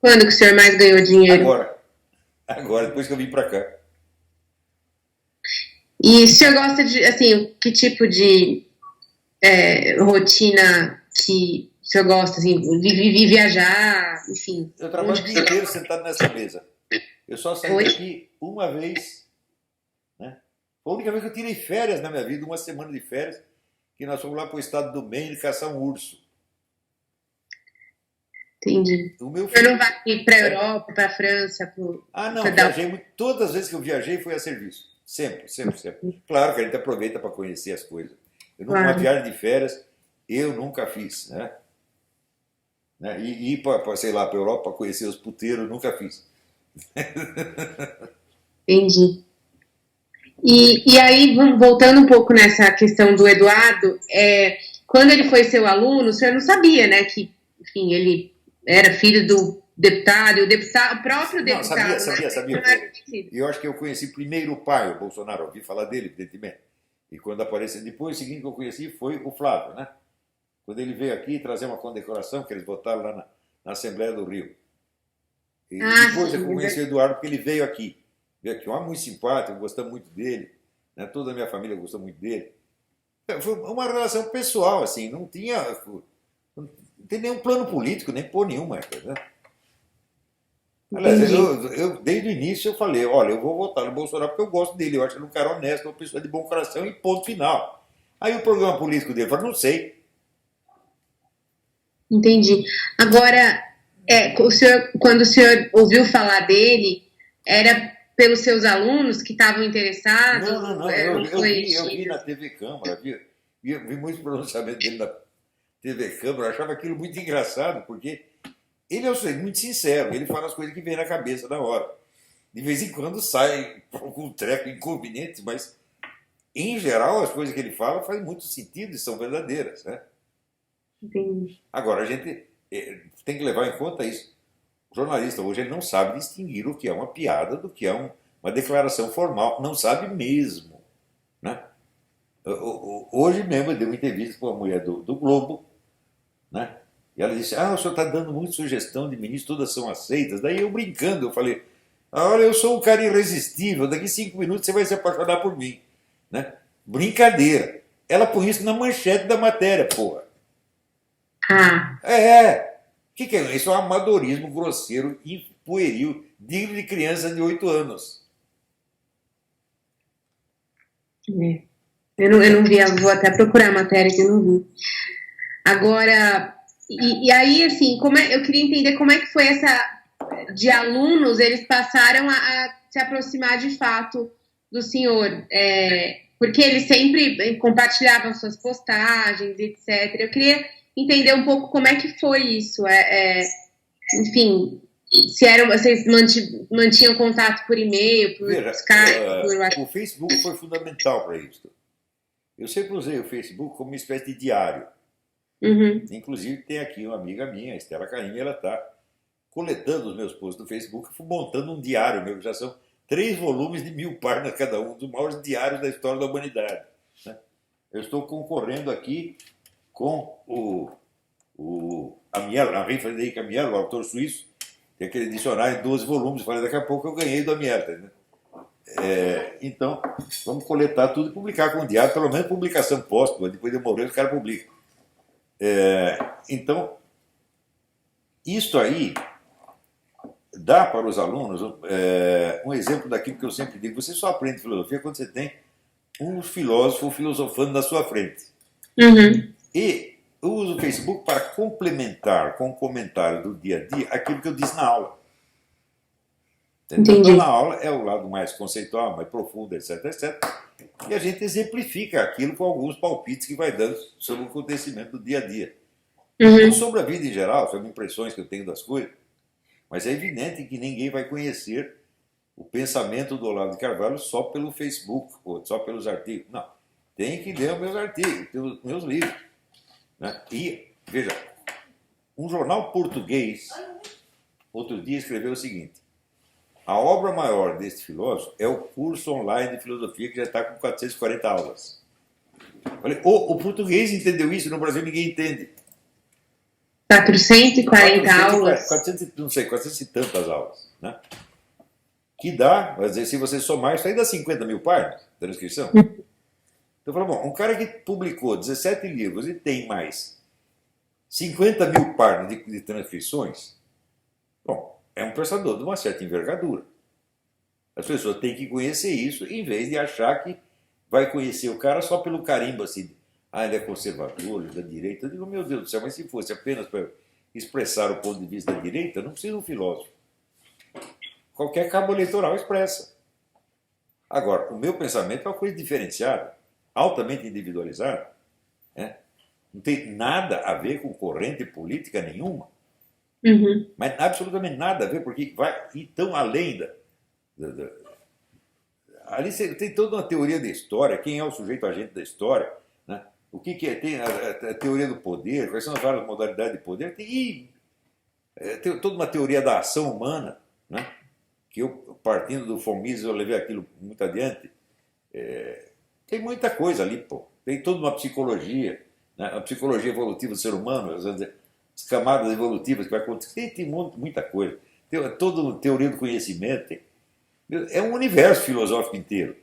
Quando que o senhor mais ganhou dinheiro? Agora, depois que eu vim para cá. E o senhor gosta de, assim, que tipo de rotina que o senhor gosta, assim, viajar, enfim? Eu trabalho o dia inteiro sentado nessa mesa. Eu só saí daqui uma vez, né? Foi a única vez que eu tirei férias na minha vida, uma semana de férias, que nós fomos lá para o estado do Maine caçar um urso. Entendi. O meu filho... Eu não vai para a Europa, para a França? Não, viajei muito. Todas as vezes que eu viajei foi a serviço. Sempre. Claro que a gente aproveita para conhecer as coisas. Uma viagem de férias, eu nunca fiz, né? E ir para, sei lá, para a Europa para conhecer os puteiros, eu nunca fiz. Entendi. E aí, voltando um pouco nessa questão do Eduardo, quando ele foi seu aluno, o senhor não sabia, né, que, enfim, ele era filho do deputado, o próprio deputado... Não, sabia. Eu acho que eu conheci primeiro o pai, o Bolsonaro, ouvi falar dele, evidentemente. E quando apareceu depois, o seguinte que eu conheci foi o Flávio, né? Quando ele veio aqui trazer uma condecoração que eles votaram lá na Assembleia do Rio. E depois eu conheci o Eduardo porque ele veio aqui. Um homem muito simpático, gostamos muito dele. Né? Toda a minha família gostou muito dele. Foi uma relação pessoal, assim, não tem nenhum plano político, nem por nenhuma. Né? Aliás, eu, desde o início eu falei, olha, eu vou votar no Bolsonaro porque eu gosto dele, eu acho ele um cara honesto, uma pessoa de bom coração e ponto final. Aí o programa político dele falou, não sei. Entendi. Agora, quando o senhor ouviu falar dele, era pelos seus alunos que estavam interessados? Não. Eu vi na TV Câmara, vi muitos pronunciamentos dele na TV Câmara, eu achava aquilo muito engraçado, porque ele é um sujeito muito sincero, ele fala as coisas que vem na cabeça na hora. De vez em quando sai com um treco inconveniente, mas Em geral, as coisas que ele fala fazem muito sentido e são verdadeiras, né? Entendi. Agora, a gente tem que levar em conta isso. O jornalista hoje ele não sabe distinguir o que é uma piada do que é uma declaração formal. Não sabe mesmo, né? Hoje mesmo eu dei uma entrevista com a mulher do Globo, né? E ela disse, o senhor está dando muita sugestão de ministro, todas são aceitas. Daí eu brincando, eu falei, olha, eu sou um cara irresistível, daqui 5 minutos você vai se apaixonar por mim. Né? Brincadeira. Ela põe isso na manchete da matéria, porra. Ah, O que é? Isso é um amadorismo grosseiro e pueril, digno de criança de 8 anos. é. Eu não vi, vou até procurar a matéria que eu não vi. Agora, e aí, assim, eu queria entender como é que foi de alunos, eles passaram a se aproximar de fato do senhor, porque eles sempre compartilhavam suas postagens, etc. Eu queria entender um pouco como é que foi isso, enfim, se vocês mantinham contato por e-mail, por Skype, por WhatsApp. O Facebook foi fundamental para isso. Eu sempre usei o Facebook como uma espécie de diário. Uhum. Inclusive tem aqui uma amiga minha, a Estela Caymmi, ela está coletando os meus posts do Facebook e montando um diário meu, que já são 3 volumes de 1000 páginas cada um, dos maiores diários da história da humanidade. Né? Eu estou concorrendo aqui com a Henri Frédéric Amiel, o autor suíço, tem aquele dicionário em 12 volumes. Falei, daqui a pouco eu ganhei do Amiel. Né? Então, vamos coletar tudo e publicar com o diário, pelo menos publicação póstuma, depois de eu morrer, os caras publicam. Então, isso aí dá para os alunos um exemplo daquilo que eu sempre digo. Você só aprende filosofia quando você tem um filósofo filosofando na sua frente. Uhum. E eu uso o Facebook para complementar com o comentário do dia a dia aquilo que eu disse na aula. Então, na aula é o lado mais conceitual, mais profundo, etc, etc. E a gente exemplifica aquilo com alguns palpites que vai dando sobre o acontecimento do dia a dia. Não sobre a vida em geral, sobre impressões que eu tenho das coisas. Mas é evidente que ninguém vai conhecer o pensamento do Olavo de Carvalho só pelo Facebook, ou só pelos artigos. Não. Tem que ler os meus artigos, os meus livros. Né? E, veja, um jornal português, outro dia, escreveu o seguinte: a obra maior deste filósofo é o curso online de filosofia, que já está com 440 aulas. Falei, o português entendeu isso, no Brasil ninguém entende. 440 aulas. 400 e tantas aulas. Né? Que dá, vai dizer, se você somar, isso aí dá 50 mil páginas da inscrição. Então eu falo, bom, um cara que publicou 17 livros e tem mais 50 mil páginas de transcrições, bom, é um pensador de uma certa envergadura. As pessoas têm que conhecer isso, em vez de achar que vai conhecer o cara só pelo carimbo, assim, ele é conservador, ele é da direita. Eu digo, meu Deus do céu, mas se fosse apenas para expressar o ponto de vista da direita, não precisa de um filósofo. Qualquer cabo eleitoral expressa. Agora, o meu pensamento é uma coisa diferenciada, altamente individualizada, né? Não tem nada a ver com corrente política nenhuma. Mas absolutamente nada a ver, porque vai tão além ali tem toda uma teoria da história, quem é o sujeito agente da história, né? O que é? Tem a teoria do poder, quais são as várias modalidades de poder, tem toda uma teoria da ação humana, né? Que eu, partindo do von Mises, eu levei aquilo muito adiante. Tem muita coisa ali, pô. Tem toda uma psicologia, né? A psicologia evolutiva do ser humano, as camadas evolutivas que vai acontecer, tem muita coisa. Tem toda uma teoria do conhecimento. É um universo filosófico inteiro.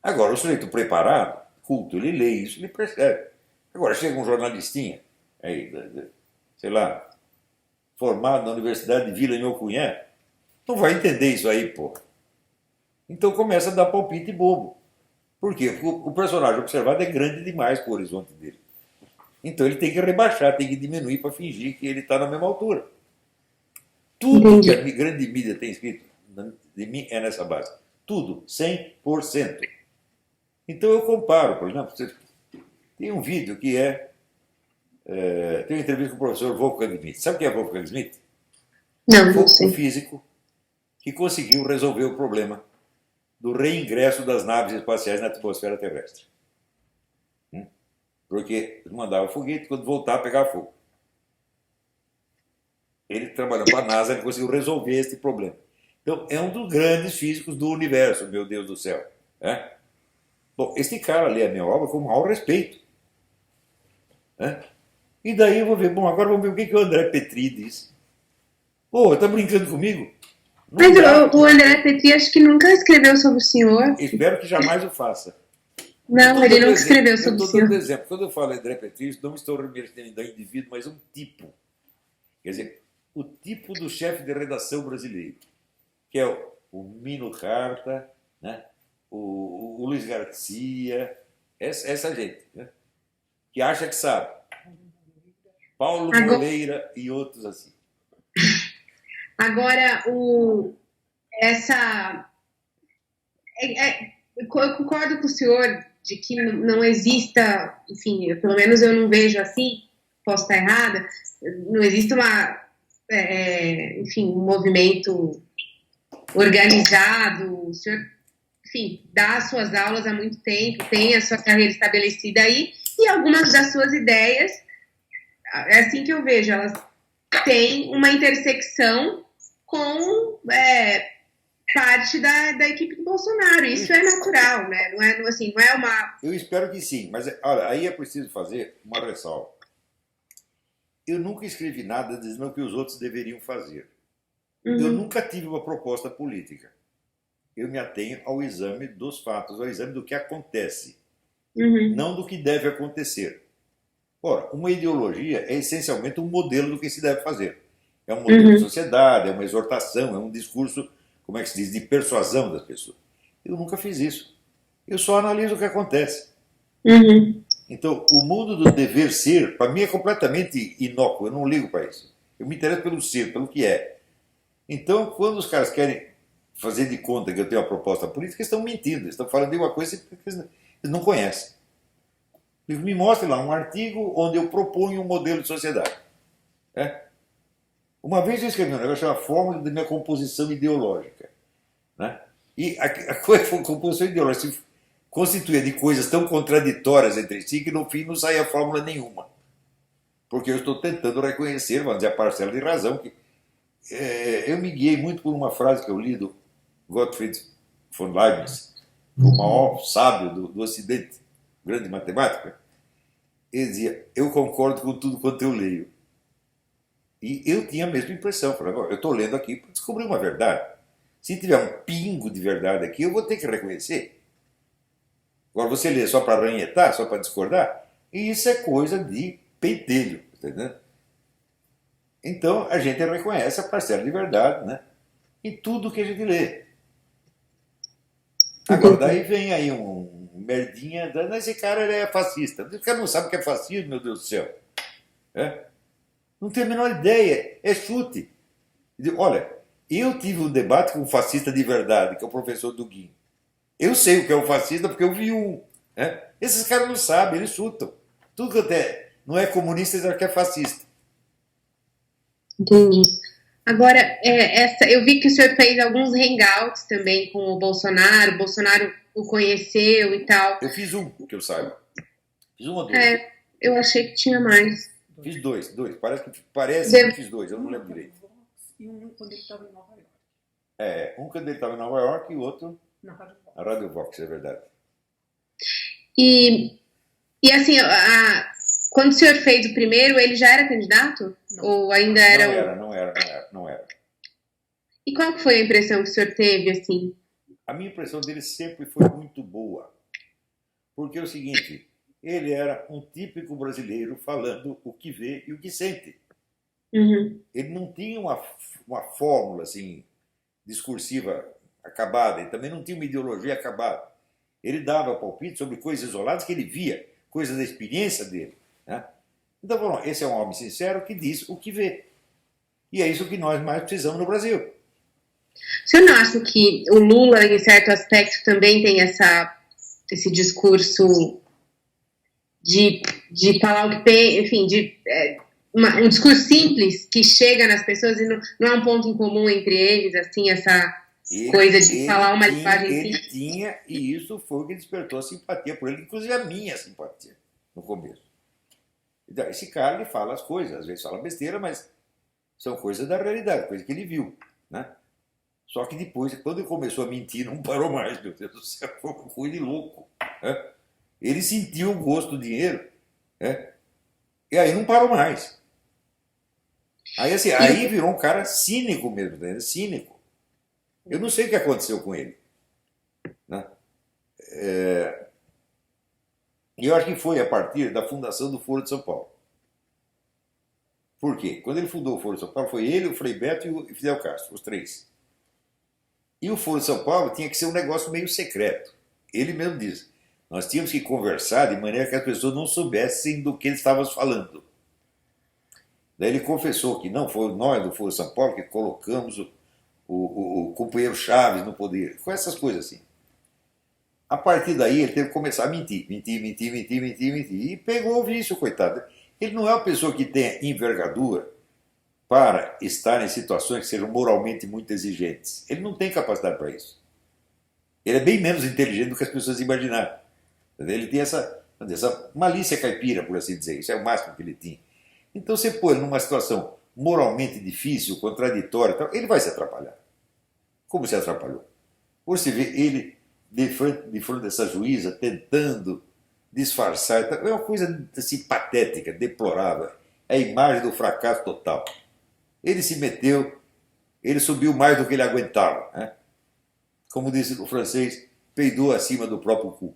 Agora, o sujeito preparado, culto, ele lê isso, ele percebe. Agora, chega um jornalistinha, aí, sei lá, formado na Universidade de Vila-Nhocunyã, não vai entender isso aí, pô. Então começa a dar palpite bobo. Por quê? Porque o personagem observado é grande demais para o horizonte dele. Então ele tem que rebaixar, tem que diminuir para fingir que ele está na mesma altura. Tudo que a grande mídia tem escrito de mim é nessa base. Tudo, 100%. Então eu comparo, por exemplo, tem um vídeo que tem uma entrevista com o professor Wolfgang Schmidt. Sabe quem é Wolfgang Schmidt? Não Foi sei. um físico que conseguiu resolver o problema do reingresso das naves espaciais na atmosfera terrestre. Porque mandava foguete, quando voltava, pegava fogo. Ele, trabalhando para a NASA, ele conseguiu resolver esse problema. Então, é um dos grandes físicos do universo, meu Deus do céu. Né? Bom, esse cara lê a minha obra com o maior respeito. Né? E daí eu vou ver, bom, agora vamos ver o que o André Petri diz. Pô, tá brincando comigo? Não Mas dá. o André Petri acho que nunca escreveu sobre o senhor. Espero que jamais o faça. Não, ele nunca escreveu sobre o Eu estou senhor. dando exemplo. Quando eu falo André Petri, não estou referindo a indivíduo, mas a um tipo. Quer dizer, o tipo do chefe de redação brasileiro, que é o Mino Carta, né? o Luiz Garcia, essa gente, né? Que acha que sabe. Paulo Moreira e outros assim. Agora, eu concordo com o senhor de que não exista, enfim, pelo menos eu não vejo assim, posso estar errada, não existe enfim, um movimento organizado, o senhor, enfim, dá as suas aulas há muito tempo, tem a sua carreira estabelecida aí, e algumas das suas ideias, é assim que eu vejo, elas têm uma intersecção com parte da equipe do Bolsonaro. Isso é natural, né? Não é uma... Eu espero que sim, mas olha, aí é preciso fazer uma ressalva. Eu nunca escrevi nada dizendo o que os outros deveriam fazer. Eu nunca tive uma proposta política. Eu me atenho ao exame dos fatos, ao exame do que acontece, não do que deve acontecer. Ora, uma ideologia é essencialmente um modelo do que se deve fazer. É um modelo de sociedade, é uma exortação, é um discurso, como é que se diz, de persuasão das pessoas. Eu nunca fiz isso. Eu só analiso o que acontece. Então, o mundo do dever ser, para mim, é completamente inócuo. Eu não ligo para isso. Eu me interesso pelo ser, pelo que é. Então, quando os caras querem fazer de conta que eu tenho uma proposta política, eles estão mentindo. Eles estão falando de uma coisa que eles não conhecem. Me mostre lá um artigo onde eu proponho um modelo de sociedade. Uma vez eu escrevi um negócio chamado Fórmula da minha composição ideológica. Né? E a composição ideológica se constituía de coisas tão contraditórias entre si que no fim não saía fórmula nenhuma. Porque eu estou tentando reconhecer, vamos dizer, a parcela de razão. Que eu me guiei muito por uma frase que eu li do Gottfried von Leibniz, o maior sábio do Ocidente, grande matemático. Ele dizia, eu concordo com tudo quanto eu leio. E eu tinha a mesma impressão. Falei, eu estou lendo aqui para descobrir uma verdade. Se tiver um pingo de verdade aqui, eu vou ter que reconhecer. Agora, você lê só para arranhetar, só para discordar, e isso é coisa de pentelho. Entendeu? Então, a gente reconhece a parcela de verdade, né? Em tudo que a gente lê. Agora, daí vem aí um merdinha, esse cara ele é fascista. O cara não sabe o que é fascismo, meu Deus do céu. Não tem a menor ideia, é chute. Olha, eu tive um debate com um fascista de verdade, que é o professor Duguin. Eu sei o que é um fascista porque eu vi um. Esses caras não sabem, eles chutam. Tudo que não é comunista, eles acham que é fascista. Entendi. Agora, eu vi que o senhor fez alguns hangouts também com o Bolsonaro o conheceu e tal. Eu fiz um, que eu saiba. Fiz um ou dois? Eu achei que tinha mais. Fiz dois. Parece que fiz dois, eu não lembro direito. E um quando ele estava em Nova York. Um quando ele estava em Nova York e o outro na Rádio Vox. Na Rádio Vox, é verdade. E assim, quando o senhor fez o primeiro, ele já era candidato? Não. Ou ainda era? Não era. E qual foi a impressão que o senhor teve, assim? A minha impressão dele sempre foi muito boa. Porque é o seguinte, ele era um típico brasileiro falando o que vê e o que sente. Ele não tinha uma fórmula assim, discursiva acabada, ele também não tinha uma ideologia acabada. Ele dava palpite sobre coisas isoladas que ele via, coisas da experiência dele. Né? Então, bom, esse é um homem sincero que diz o que vê. E é isso que nós mais precisamos no Brasil. O senhor não acha que o Lula, em certo aspecto, também tem esse discurso de falar o que tem, enfim, um discurso simples que chega nas pessoas e não há um ponto em comum entre eles, assim, coisa de falar uma linguagem ele simples. tinha, e isso foi o que despertou a simpatia por ele, inclusive a minha simpatia, no começo. Então, esse cara, ele fala as coisas, às vezes fala besteira, mas são coisas da realidade, coisas que ele viu, né? Só que depois, quando ele começou a mentir, não parou mais, meu Deus do céu, foi uma coisa de louco, né? Ele sentiu o gosto do dinheiro, né? E aí não parou mais. Aí, assim, aí virou um cara cínico mesmo, né? Cínico. Eu não sei o que aconteceu com ele, né? E eu acho que foi a partir da fundação do Foro de São Paulo. Por quê? Quando ele fundou o Foro de São Paulo, foi ele, o Frei Beto e o Fidel Castro, os três. E o Foro de São Paulo tinha que ser um negócio meio secreto. Ele mesmo diz, nós tínhamos que conversar de maneira que as pessoas não soubessem do que ele estava falando. Daí ele confessou que não foi nós do Foro de São Paulo que colocamos o companheiro Chaves no poder. Com essas coisas assim. A partir daí ele teve que começar a mentir. E pegou o vício, coitado. Ele não é uma pessoa que tenha envergadura para estar em situações que sejam moralmente muito exigentes. Ele não tem capacidade para isso. Ele é bem menos inteligente do que as pessoas imaginaram. Ele tem essa malícia caipira, por assim dizer. Isso é o máximo que ele tinha. Então você põe ele numa situação moralmente difícil, contraditória, ele vai se atrapalhar. Como se atrapalhou? Você vê ele de frente dessa juíza tentando disfarçar. É uma coisa assim, patética, deplorável. É a imagem do fracasso total. Ele se meteu, ele subiu mais do que ele aguentava, né? Como disse o francês, peidou acima do próprio cu.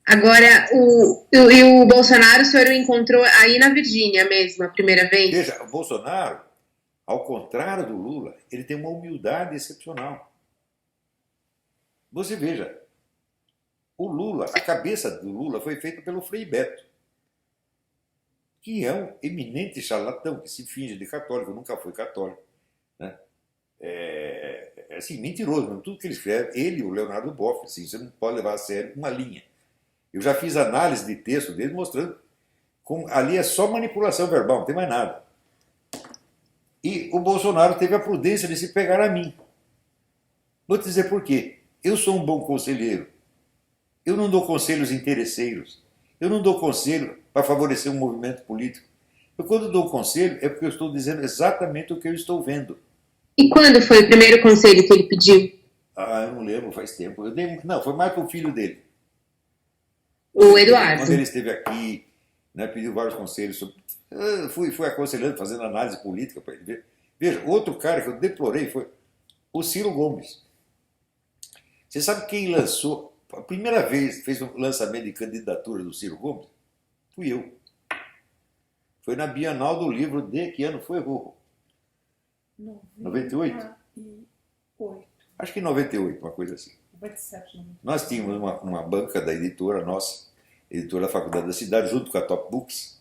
Agora, o Bolsonaro, o senhor o encontrou aí na Virgínia mesmo, a primeira vez? Veja, o Bolsonaro, ao contrário do Lula, ele tem uma humildade excepcional. Você veja, o Lula, a cabeça do Lula foi feita pelo Frei Beto, que é um eminente charlatão, que se finge de católico, nunca foi católico, né? É assim, mentiroso, mesmo. Tudo que ele escreve, ele e o Leonardo Boff, assim, você não pode levar a sério uma linha. Eu já fiz análise de texto dele mostrando como ali é só manipulação verbal, não tem mais nada. E o Bolsonaro teve a prudência de se pegar a mim. Vou te dizer por quê. Eu sou um bom conselheiro. Eu não dou conselhos interesseiros. Eu não dou conselho para favorecer um movimento político. Eu, quando dou conselho, é porque eu estou dizendo exatamente o que eu estou vendo. E quando foi o primeiro conselho que ele pediu? Ah, eu não lembro, faz tempo. Não, foi mais para o filho dele. O Eduardo. Quando ele esteve aqui, né, pediu vários conselhos sobre... Fui aconselhando, fazendo análise política para ele ver. Veja, outro cara que eu deplorei foi o Ciro Gomes. Você sabe quem lançou, a primeira vez fez um lançamento de candidatura do Ciro Gomes? Fui eu. Foi na Bienal do Livro de... Que ano foi, Rorro? 98? Acho que 98, uma coisa assim. 97, Nós tínhamos uma banca da editora nossa, editora da Faculdade da Cidade, junto com a Top Books,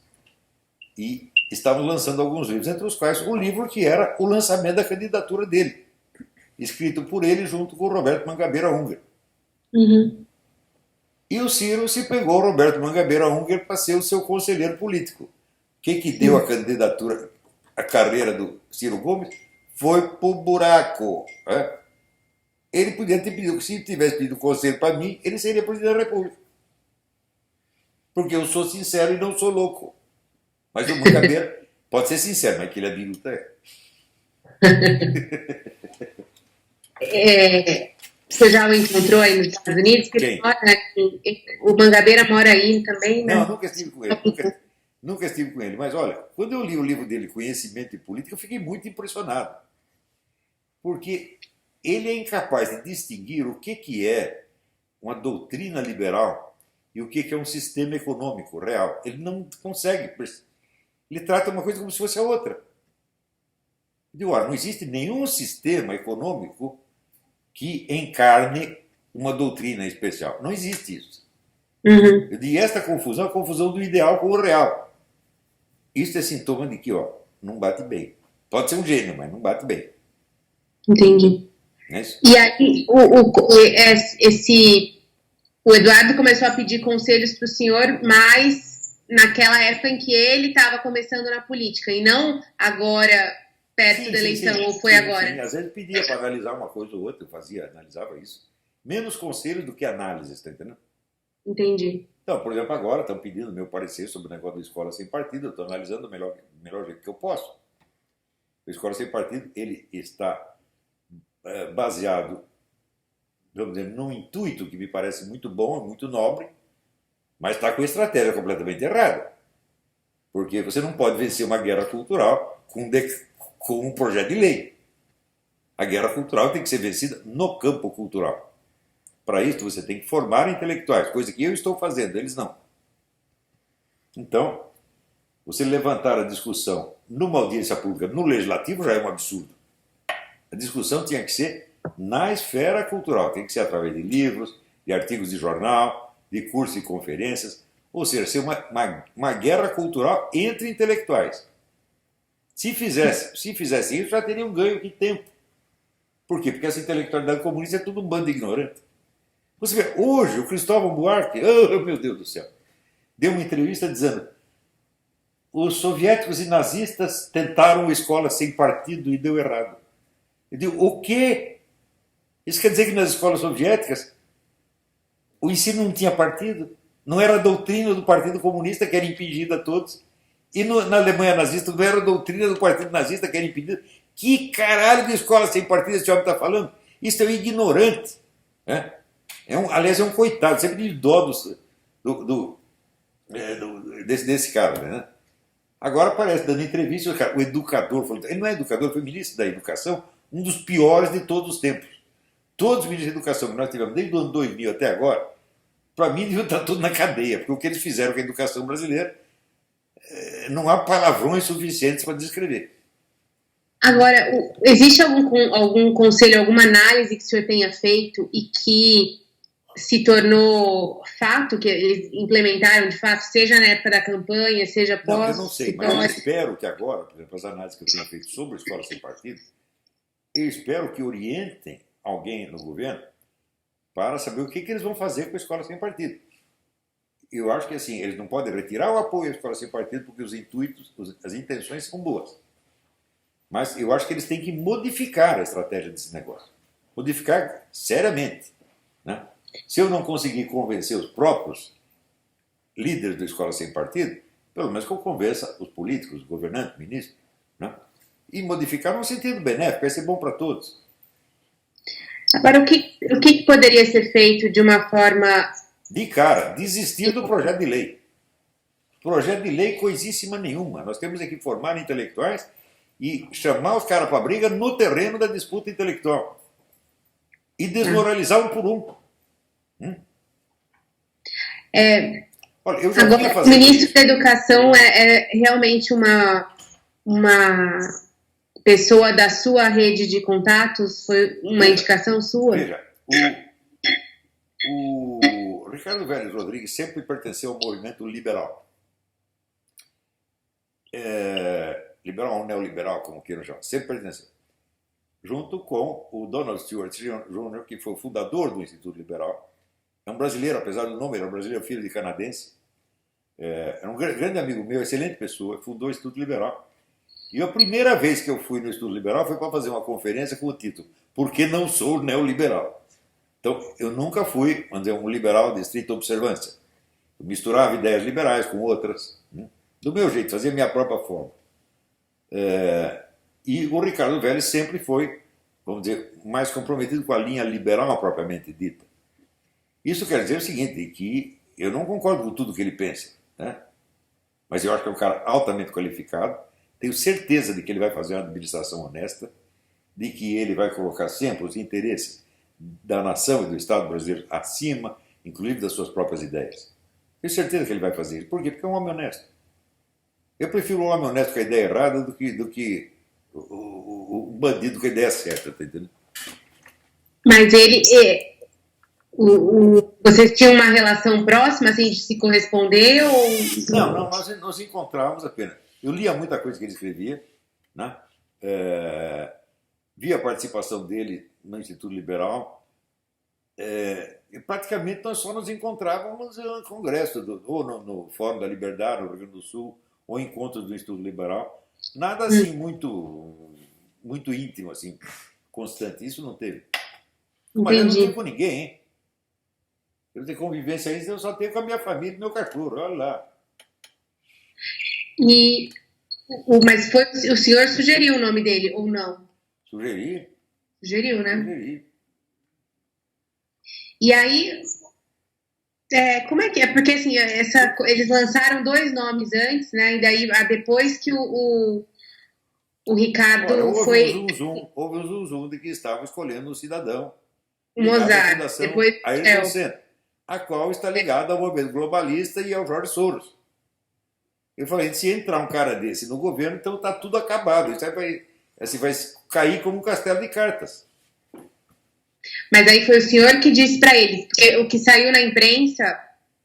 e estávamos lançando alguns livros, entre os quais o livro que era o lançamento da candidatura dele, escrito por ele junto com o Roberto Mangabeira Unger. Uhum. E o Ciro se pegou o Roberto Mangabeira Unger para ser o seu conselheiro político. O que deu a candidatura, a carreira do Ciro Gomes? Foi pro buraco. Né? Ele podia ter pedido, se tivesse pedido conselho para mim, ele seria presidente da República. Porque eu sou sincero e não sou louco. Mas o Mangabeira pode ser sincero, mas que ele é biruta Você já o encontrou aí nos Estados Unidos? Quem? O Mangabeira mora aí também, né? Não, nunca estive com ele. Nunca estive com ele. Mas olha, quando eu li o livro dele, Conhecimento e Política, eu fiquei muito impressionado. Porque ele é incapaz de distinguir o que é uma doutrina liberal e o que é um sistema econômico real. Ele não consegue. Ele trata uma coisa como se fosse a outra. Não existe nenhum sistema econômico que encarne uma doutrina especial. Não existe isso. Uhum. E esta confusão é a confusão do ideal com o real. Isso é sintoma de que não bate bem. Pode ser um gênio, mas não bate bem. Entendi. É isso? E aí, o Eduardo começou a pedir conselhos para o senhor, mas naquela época em que ele estava começando na política, e não agora, perto da eleição, ou foi agora? Sim. Às vezes pedia para analisar uma coisa ou outra, analisava isso. Menos conselho do que análise, está entendendo? Entendi. Então, por exemplo, agora estão pedindo meu parecer sobre o negócio da escola sem partido, eu estou analisando o melhor jeito que eu posso. A escola sem partido, ele está baseado, vamos dizer, num intuito que me parece muito bom, muito nobre, mas está com a estratégia completamente errada. Porque você não pode vencer uma guerra cultural com um projeto de lei. A guerra cultural tem que ser vencida no campo cultural. Para isso, você tem que formar intelectuais, coisa que eu estou fazendo, eles não. Então, você levantar a discussão numa audiência pública, no legislativo, já é um absurdo. A discussão tinha que ser na esfera cultural, tem que ser através de livros, de artigos de jornal, de cursos e conferências, ou seja, ser uma guerra cultural entre intelectuais. Se fizesse isso, já teria um ganho de tempo. Por quê? Porque essa intelectualidade comunista é tudo um bando de ignorante. Você vê, hoje o Cristóvão Buarque, oh meu Deus do céu, deu uma entrevista dizendo: os soviéticos e nazistas tentaram uma escola sem partido e deu errado. Eu digo, o quê? Isso quer dizer que nas escolas soviéticas o ensino não tinha partido? Não era a doutrina do Partido Comunista que era impingida a todos? E na Alemanha nazista não era a doutrina do Partido Nazista que era impedida? Que caralho de escola sem partido esse homem está falando? Isso é um ignorante. Né? Aliás, é um coitado, sempre de dó desse cara. Né? Agora aparece dando entrevista, o educador, ele não é educador, foi ministro da Educação, um dos piores de todos os tempos. Todos os ministros da Educação que nós tivemos, desde o ano 2000 até agora, para mim deviam estar tudo na cadeia, porque o que eles fizeram com a educação brasileira, não há palavrões suficientes para descrever. Agora, existe algum conselho, alguma análise que o senhor tenha feito e que se tornou fato, que eles implementaram de fato, seja na época da campanha, seja pós? Não, eu não sei, mas eu espero que agora, por exemplo, as análises que eu tenho feito sobre a escola sem partido, eu espero que orientem alguém no governo para saber o que eles vão fazer com a escola sem partido. Eu acho que assim, eles não podem retirar o apoio à escola sem partido porque os intuitos, as intenções são boas. Mas eu acho que eles têm que modificar a estratégia desse negócio. Modificar seriamente. Né? Se eu não conseguir convencer os próprios líderes da escola sem partido, pelo menos que eu convença os políticos, os governantes, ministros, né? E modificar num sentido benéfico, vai ser bom para todos. Agora, o que poderia ser feito de uma forma... De cara, desistir do projeto de lei. Projeto de lei coisíssima nenhuma. Nós temos que formar intelectuais e chamar os caras para briga no terreno da disputa intelectual. E desmoralizar um por um. Olha, eu já agora, o ministro da Educação é realmente uma pessoa da sua rede de contatos? Foi uma indicação sua? Veja, o Ricardo Vélez Rodrigues sempre pertenceu ao movimento liberal. Liberal ou neoliberal, como queiram chamar, sempre pertenceu. Junto com o Donald Stewart Jr., que foi o fundador do Instituto Liberal. É um brasileiro, apesar do nome, era um brasileiro, filho de canadense. É um grande amigo meu, excelente pessoa, fundou o Instituto Liberal. E a primeira vez que eu fui no Instituto Liberal foi para fazer uma conferência com o título "Por que não sou neoliberal?". Então, eu nunca fui, vamos dizer, um liberal de estrita observância. Eu misturava ideias liberais com outras, né? Do meu jeito, fazia a minha própria forma. E o Ricardo Vélez sempre foi, vamos dizer, mais comprometido com a linha liberal propriamente dita. Isso quer dizer o seguinte, que eu não concordo com tudo que ele pensa, né? Mas eu acho que é um cara altamente qualificado, tenho certeza de que ele vai fazer uma administração honesta, de que ele vai colocar sempre os interesses da nação e do Estado brasileiro acima, inclusive das suas próprias ideias. Tenho certeza que ele vai fazer isso. Por quê? Porque é um homem honesto. Eu prefiro um homem honesto com a ideia errada do que o bandido com a ideia certa, tá entendendo? Mas ele... vocês tinham uma relação próxima, assim, de se corresponder? Ou... Não, nós nos encontrávamos apenas. Eu lia muita coisa que ele escrevia, né? Vi a participação dele no Instituto Liberal, e praticamente nós só nos encontrávamos no congresso, ou no Fórum da Liberdade, no Rio Grande do Sul, ou em encontros do Instituto Liberal. Nada assim muito muito íntimo, assim, constante. Isso não teve. Mas eu não Entendi. tenho com ninguém, hein? Eu tenho convivência aí, eu só tenho com a minha família e meu cachorro, olha lá. E, mas foi, o senhor sugeriu o nome dele, ou não? Sugeri, Sugeriu, né? sugeri. E aí, como é que é? Porque assim, eles lançaram 2 nomes antes, né? E daí, depois que o Ricardo Ora, foi houve um zum zum de que estavam escolhendo um cidadão o ligado à Mozart, Fundação depois Ayrton Senna, a qual está ligada ao movimento globalista e ao Jorge Soros. Eu falei, se entrar um cara desse no governo, então está tudo acabado. Isso aí vai cair como um castelo de cartas. Mas aí foi o senhor que disse para eles, porque o que saiu na imprensa,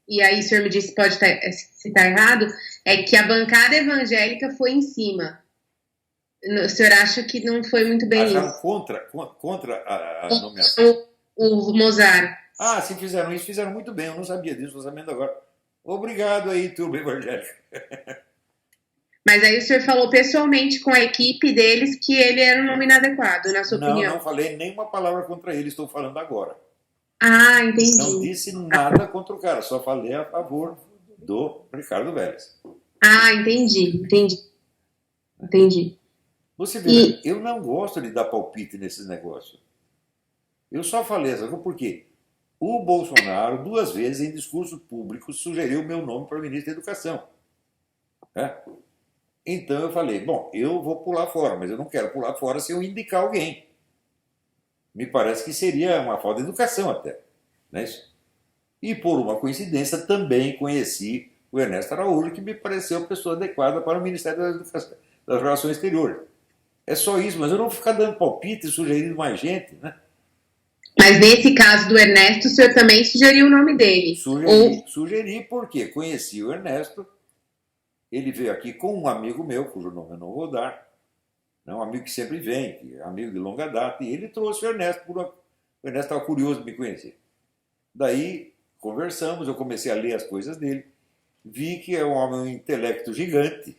e aí o senhor me disse pode se tá errado, é que a bancada evangélica foi em cima. O senhor acha que não foi muito bem Acharam isso? contra a nomeação. O Mozart. Ah, se fizeram isso, fizeram muito bem. Eu não sabia disso, estou sabendo agora. Obrigado aí, turma evangélica. Mas aí o senhor falou pessoalmente com a equipe deles que ele era um nome inadequado, na sua opinião. Não falei nenhuma palavra contra ele, estou falando agora. Ah, entendi. Não disse nada contra o cara, só falei a favor do Ricardo Vélez. Ah, entendi. Você vê, eu não gosto de dar palpite nesses negócios. Eu só falei essa coisa porque o Bolsonaro, 2 vezes em discurso público, sugeriu o meu nome para ministro da Educação. Então eu falei, bom, eu vou pular fora, mas eu não quero pular fora se eu indicar alguém. Me parece que seria uma falta de educação até. Não é isso? E por uma coincidência também conheci o Ernesto Araújo, que me pareceu a pessoa adequada para o Ministério da Educação, das Relações Exteriores. É só isso, mas eu não vou ficar dando palpite e sugerindo mais gente, né? Mas nesse caso do Ernesto, o senhor também sugeriu o nome dele? Sugeri porque conheci o Ernesto, ele veio aqui com um amigo meu, cujo nome eu não vou dar, um amigo que sempre vem, que é amigo de longa data, e ele trouxe o Ernesto, o Ernesto estava curioso de me conhecer. Daí conversamos, eu comecei a ler as coisas dele, vi que é um homem, um intelecto gigante,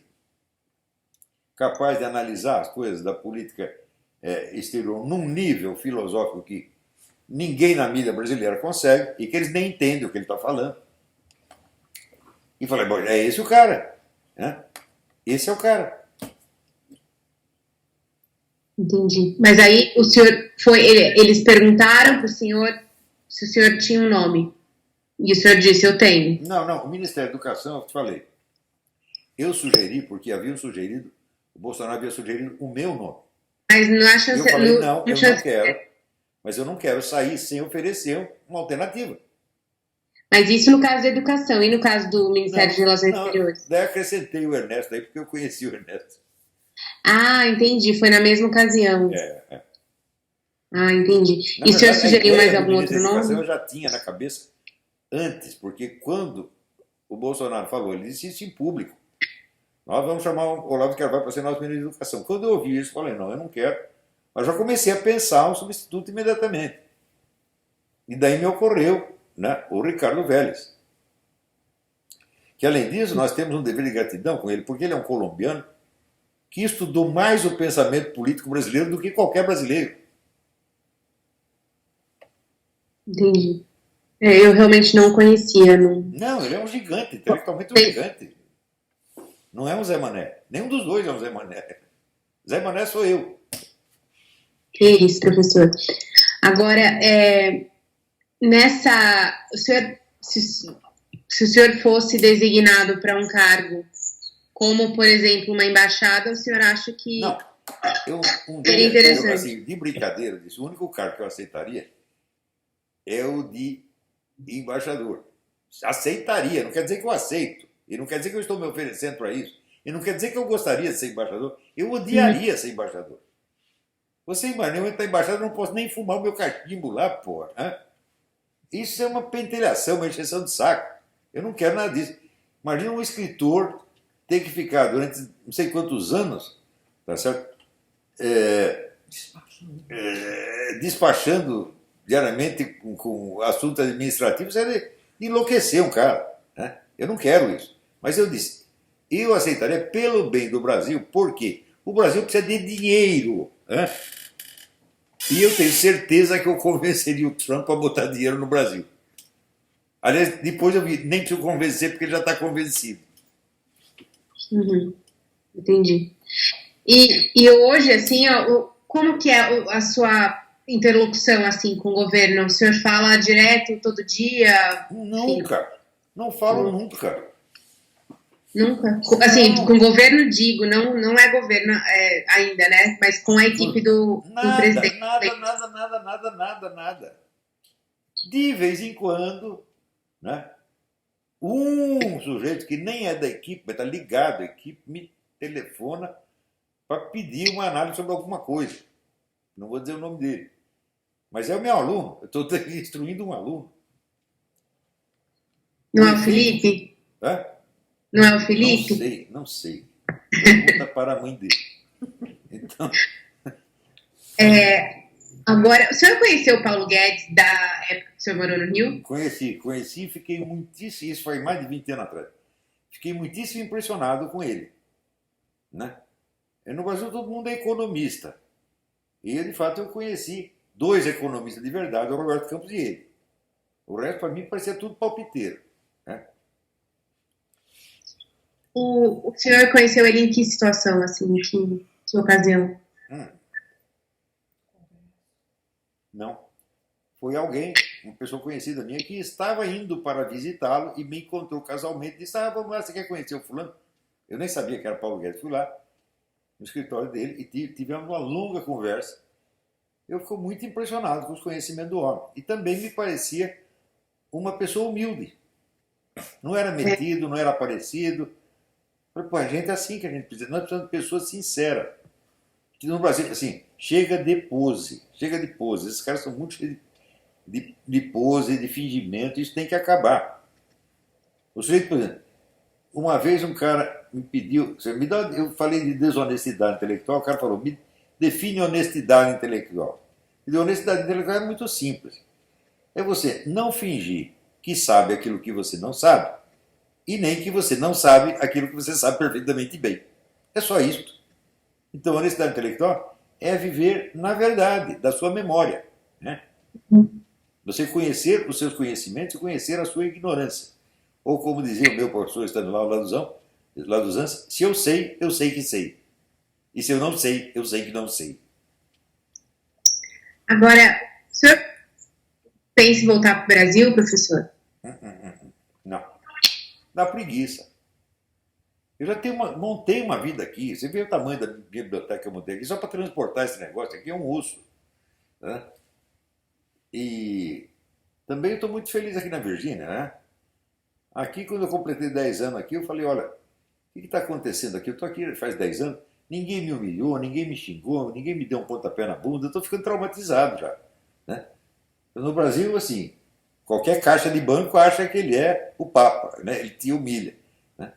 capaz de analisar as coisas da política exterior num nível filosófico que ninguém na mídia brasileira consegue e que eles nem entendem o que ele está falando. E falei, bom, é esse o cara. Né? Esse é o cara. Entendi. Mas aí o senhor eles perguntaram para o senhor se o senhor tinha um nome. E o senhor disse, eu tenho. Não, o Ministério da Educação, eu te falei. Eu sugeri, porque o Bolsonaro havia sugerido o meu nome. Mas não acha... Eu falei, eu não quero. Mas eu não quero sair sem oferecer uma alternativa. Mas isso no caso da educação e no caso do Ministério de Relações Exteriores? Daí acrescentei o Ernesto aí, porque eu conheci o Ernesto. Ah, entendi. Foi na mesma ocasião. Ah, entendi. E o senhor sugeriu mais algum outro nome? Eu já tinha na cabeça antes, porque quando o Bolsonaro falou, ele disse isso em público. Nós vamos chamar o Olavo de Carvalho para ser nosso ministro da Educação. Quando eu ouvi isso, eu falei, não, eu não quero. Mas já comecei a pensar um substituto imediatamente. E daí me ocorreu, né, o Ricardo Vélez. Que além disso, nós temos um dever de gratidão com ele, porque ele é um colombiano que estudou mais o pensamento político brasileiro do que qualquer brasileiro. Entendi. Eu realmente não conhecia. Não, ele é um gigante, intelectualmente um gigante. Não é um Zé Mané. Nenhum dos dois é um Zé Mané. Zé Mané sou eu. Que isso, professor. Agora, se o senhor fosse designado para um cargo, como, por exemplo, uma embaixada, o senhor acha que... Não, seria interessante. Assim, de brincadeira, o único cargo que eu aceitaria é o de embaixador. Aceitaria, não quer dizer que eu aceito. E não quer dizer que eu estou me oferecendo para isso. E não quer dizer que eu gostaria de ser embaixador. Eu odiaria ser embaixador. Você imagina, eu entrar em embaixada, não posso nem fumar o meu cachimbo lá, porra. Né? Isso é uma pentelhação, uma encheção de saco. Eu não quero nada disso. Imagina um escritor ter que ficar durante não sei quantos anos, tá certo? Despachando diariamente com assuntos administrativos, é de enlouquecer um cara. Né? Eu não quero isso. Mas eu disse, eu aceitaria pelo bem do Brasil, porque o Brasil precisa de dinheiro. Hã? E eu tenho certeza que eu convenceria o Trump a botar dinheiro no Brasil. Aliás, depois eu vi, nem preciso convencer porque ele já está convencido. Uhum, entendi. E hoje, assim, como que é a sua interlocução, assim, com o governo? O senhor fala direto, todo dia? Enfim, Nunca. Não falo nunca. nunca? Assim, Não. com o governo, digo, não é governo ainda, né? Mas com a equipe do Nada, presidente. nada. De vez em quando, né? Um sujeito que nem é da equipe, mas está ligado à equipe, me telefona para pedir uma análise sobre alguma coisa. Não vou dizer o nome dele. Mas é o meu aluno. Eu estou instruindo um aluno. Não é o Felipe? Hã? Não é o Felipe? Não sei. Pergunta para a mãe dele. Então, Agora, o senhor conheceu o Paulo Guedes da época que o senhor morou no Rio? conheci e fiquei muitíssimo, isso foi mais de 20 anos atrás, fiquei muitíssimo impressionado com ele. Né? No Brasil todo mundo é economista. E, de fato, eu conheci dois economistas de verdade, o Roberto Campos e ele. O resto, para mim, parecia tudo palpiteiro. Né? O senhor conheceu ele em que situação, assim, que ocasião? Não. Foi alguém, uma pessoa conhecida minha, que estava indo para visitá-lo e me encontrou casualmente e disse, vamos lá, você quer conhecer o fulano? Eu nem sabia que era Paulo Guedes. Fui lá no escritório dele e tivemos uma longa conversa. Eu fico muito impressionado com os conhecimentos do homem. E também me parecia uma pessoa humilde. Não era metido, não era aparecido. Falei, pô, a gente é assim que a gente precisa. Nós precisamos de pessoas sinceras. Que no Brasil, assim, chega de pose. Esses caras são muito cheios de pose, de fingimento. Isso tem que acabar. O sujeito, por exemplo, uma vez um cara me pediu, eu falei de desonestidade intelectual, o cara falou, me define honestidade intelectual. E a honestidade intelectual é muito simples. É você não fingir que sabe aquilo que você não sabe e nem que você não sabe aquilo que você sabe perfeitamente bem. É só isso. Então, a honestidade intelectual é viver na verdade da sua memória. Né? Você conhecer os seus conhecimentos e conhecer a sua ignorância. Ou como dizia o meu professor Stanislaw Laduzan, se eu sei que sei. E se eu não sei que não sei. Agora, o senhor pensa em voltar para o Brasil, professor? Não. Dá preguiça. Eu já montei uma vida aqui. Você vê o tamanho da biblioteca que eu montei aqui, só para transportar esse negócio aqui é um osso. Né? E também estou muito feliz aqui na Virgínia, né? Aqui, quando eu completei 10 anos aqui, eu falei, olha, o que está acontecendo aqui? Eu estou aqui faz 10 anos, ninguém me humilhou, ninguém me xingou, ninguém me deu um pontapé na bunda, eu estou ficando traumatizado já. Né? No Brasil, assim, qualquer caixa de banco acha que ele é o Papa, né? Ele te humilha. Né?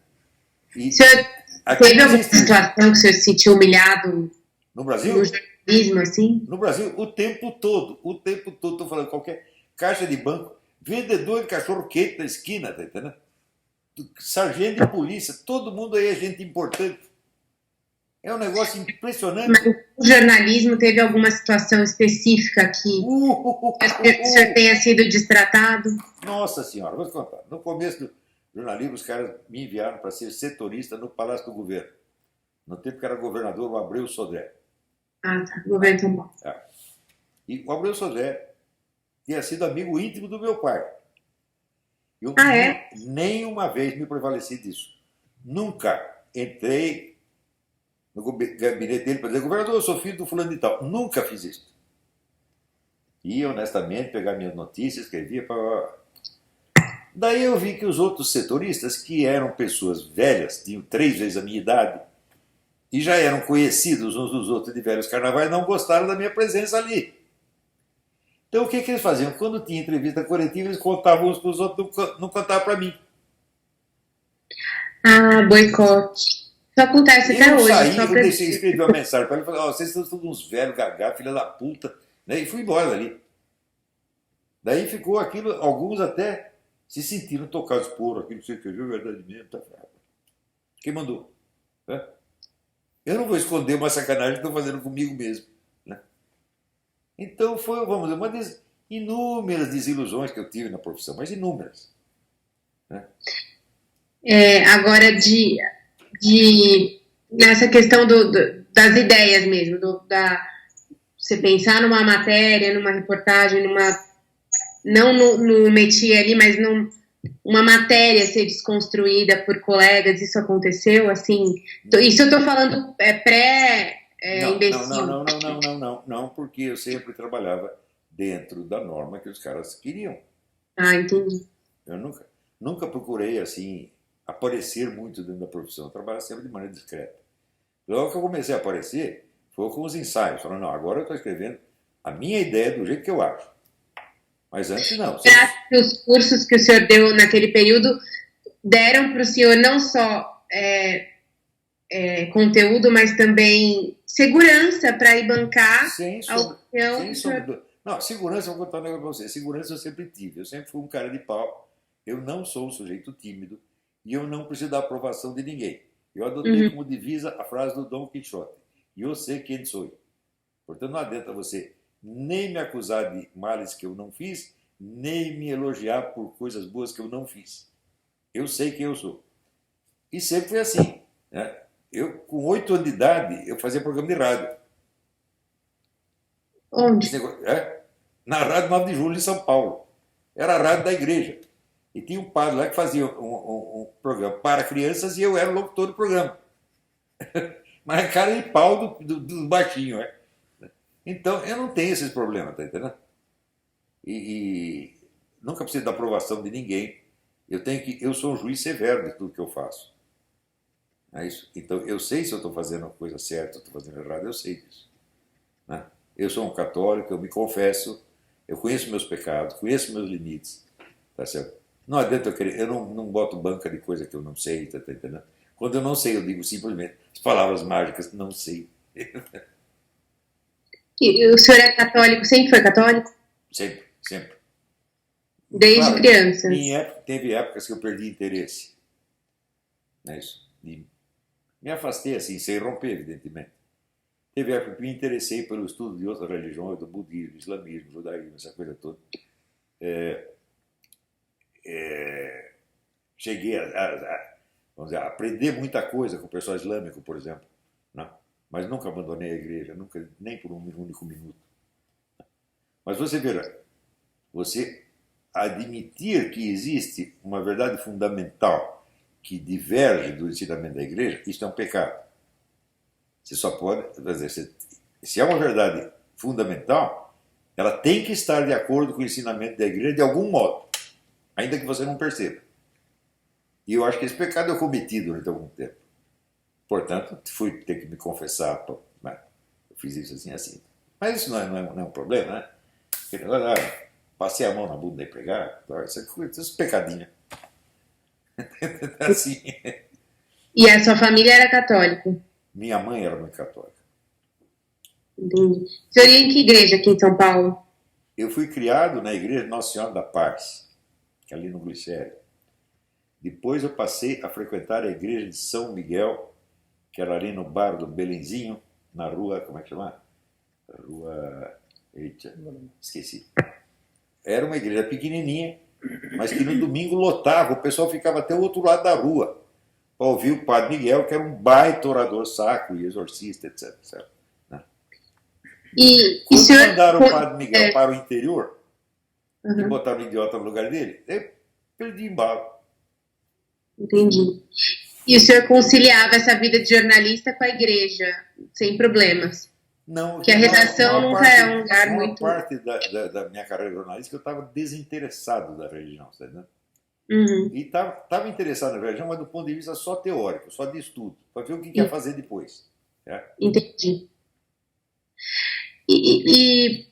E o senhor aqui teve não alguma existe isso. situação que o senhor se sentiu humilhado No Brasil? no jornalismo, assim? No Brasil, o tempo todo, estou falando, qualquer caixa de banco, vendedor de cachorro quente na esquina, tá entendendo? Sargento de polícia, todo mundo aí é gente importante. É um negócio impressionante. Mas o jornalismo teve alguma situação específica que o senhor tenha sido destratado? Nossa Senhora, vou te contar. No começo do jornalismo, os caras me enviaram para ser setorista no Palácio do Governo. No tempo que era governador o Abreu Sodré. Ah, tá. O governo São Paulo. E o Abreu Sodré tinha sido amigo íntimo do meu pai. Eu nem uma vez me prevaleci disso. Nunca entrei no gabinete dele para dizer, governador, eu sou filho do fulano de tal. Nunca fiz isso. E, honestamente, pegar minhas notícias, escrevia para... Daí eu vi que os outros setoristas, que eram pessoas velhas, tinham 3 vezes a minha idade, e já eram conhecidos uns dos outros de velhos carnavais, não gostaram da minha presença ali. Então, o que eles faziam? Quando tinha entrevista coletiva, eles contavam uns para os outros, não contavam para mim. Ah, boicote. Isso acontece até hoje. Eu escrevi uma mensagem para ele e falei, vocês são todos uns velhos gagá, filha da puta, né? E fui embora dali. Daí ficou aquilo, alguns até se sentiram tocados por aquilo que você escreveu, verdade mesmo. Tá. Quem mandou? Eu não vou esconder uma sacanagem que estou fazendo comigo mesmo. Então foi, vamos dizer, uma das inúmeras desilusões que eu tive na profissão, mas inúmeras. Né? Agora, nessa questão das ideias mesmo, você pensar numa matéria, numa reportagem, não no métier ali, mas uma matéria ser desconstruída por colegas, isso aconteceu, assim? Isso eu estou falando pré-imbecil. Não, porque eu sempre trabalhava dentro da norma que os caras queriam. Ah, entendi. Eu nunca procurei, assim, aparecer muito dentro da profissão. Eu trabalhava sempre de maneira discreta. Logo que eu comecei a aparecer, foi com os ensaios. Falando, não, agora eu estou escrevendo a minha ideia do jeito que eu acho. Mas antes não. Os cursos que o senhor deu naquele período deram para o senhor não só conteúdo, mas também segurança para ir bancar a opinião. Não, segurança, eu vou contar um negócio para você. Segurança eu sempre tive. Eu sempre fui um cara de pau. Eu não sou um sujeito tímido e eu não preciso da aprovação de ninguém. Eu adotei como divisa a frase do Dom Quixote. Eu sei quem sou. Portanto, não adianta você nem me acusar de males que eu não fiz, nem me elogiar por coisas boas que eu não fiz. Eu sei quem eu sou. E sempre foi assim. Né? Eu, com 8 anos de idade, eu fazia programa de rádio. Onde? Na Rádio 9 de Julho, em São Paulo. Era a rádio da igreja. E tinha um padre lá que fazia um programa para crianças e eu era o locutor do programa. Mas a cara de pau do baixinho, né? Então, eu não tenho esses problemas, tá entendendo? E nunca preciso da aprovação de ninguém. Eu sou um juiz severo de tudo que eu faço. É isso? Então, eu sei se eu estou fazendo a coisa certa, ou estou fazendo errado, eu sei disso. Né? Eu sou um católico, eu me confesso, eu conheço meus pecados, conheço meus limites. Tá certo? Não adianta eu querer, eu não boto banca de coisa que eu não sei, tá entendendo? Quando eu não sei, eu digo simplesmente as palavras mágicas, não sei. E o senhor é católico? Sempre foi católico? Sempre, sempre. Desde criança? Teve épocas que eu perdi interesse. Não é isso? E me afastei assim, sem romper, evidentemente. Teve época que me interessei pelo estudo de outras religiões, do budismo, islamismo, judaísmo, essa coisa toda. Cheguei vamos dizer, a aprender muita coisa com o pessoal islâmico, por exemplo. Né? Mas nunca abandonei a igreja, nunca, nem por um único minuto. Mas você verá, você admitir que existe uma verdade fundamental que diverge do ensinamento da igreja, isso é um pecado. Você só pode, quer dizer, se é uma verdade fundamental, ela tem que estar de acordo com o ensinamento da igreja de algum modo, ainda que você não perceba. E eu acho que esse pecado eu cometi durante algum tempo. Portanto, fui ter que me confessar, né? Eu fiz isso assim. Mas isso não é um problema, né? Passei a mão na bunda da empregada, esses pecadinhos. Assim. E a sua família era católica? Minha mãe era muito católica. Entendi. O senhor ia em que igreja aqui em São Paulo? Eu fui criado na igreja Nossa Senhora da Paz, que é ali no Glicério. Depois eu passei a frequentar a igreja de São Miguel, que era ali no bar do Belenzinho, na rua, como é que chama? Rua... Eita, esqueci. Era uma igreja pequenininha, mas que no domingo lotava, o pessoal ficava até o outro lado da rua para ouvir o Padre Miguel, que era um baita orador sacro e exorcista, etc. Né? Quando mandaram o Padre Miguel para o interior e botaram o idiota no lugar dele, eu perdi embalo. Entendi. E o senhor conciliava essa vida de jornalista com a igreja, sem problemas? Não, porque a redação nunca é um lugar muito... Uma parte da minha carreira jornalística eu estava desinteressado da religião, sabe, né? E estava interessado na religião, mas do ponto de vista só teórico, só de estudo, para ver o que ia fazer depois. Entendi. E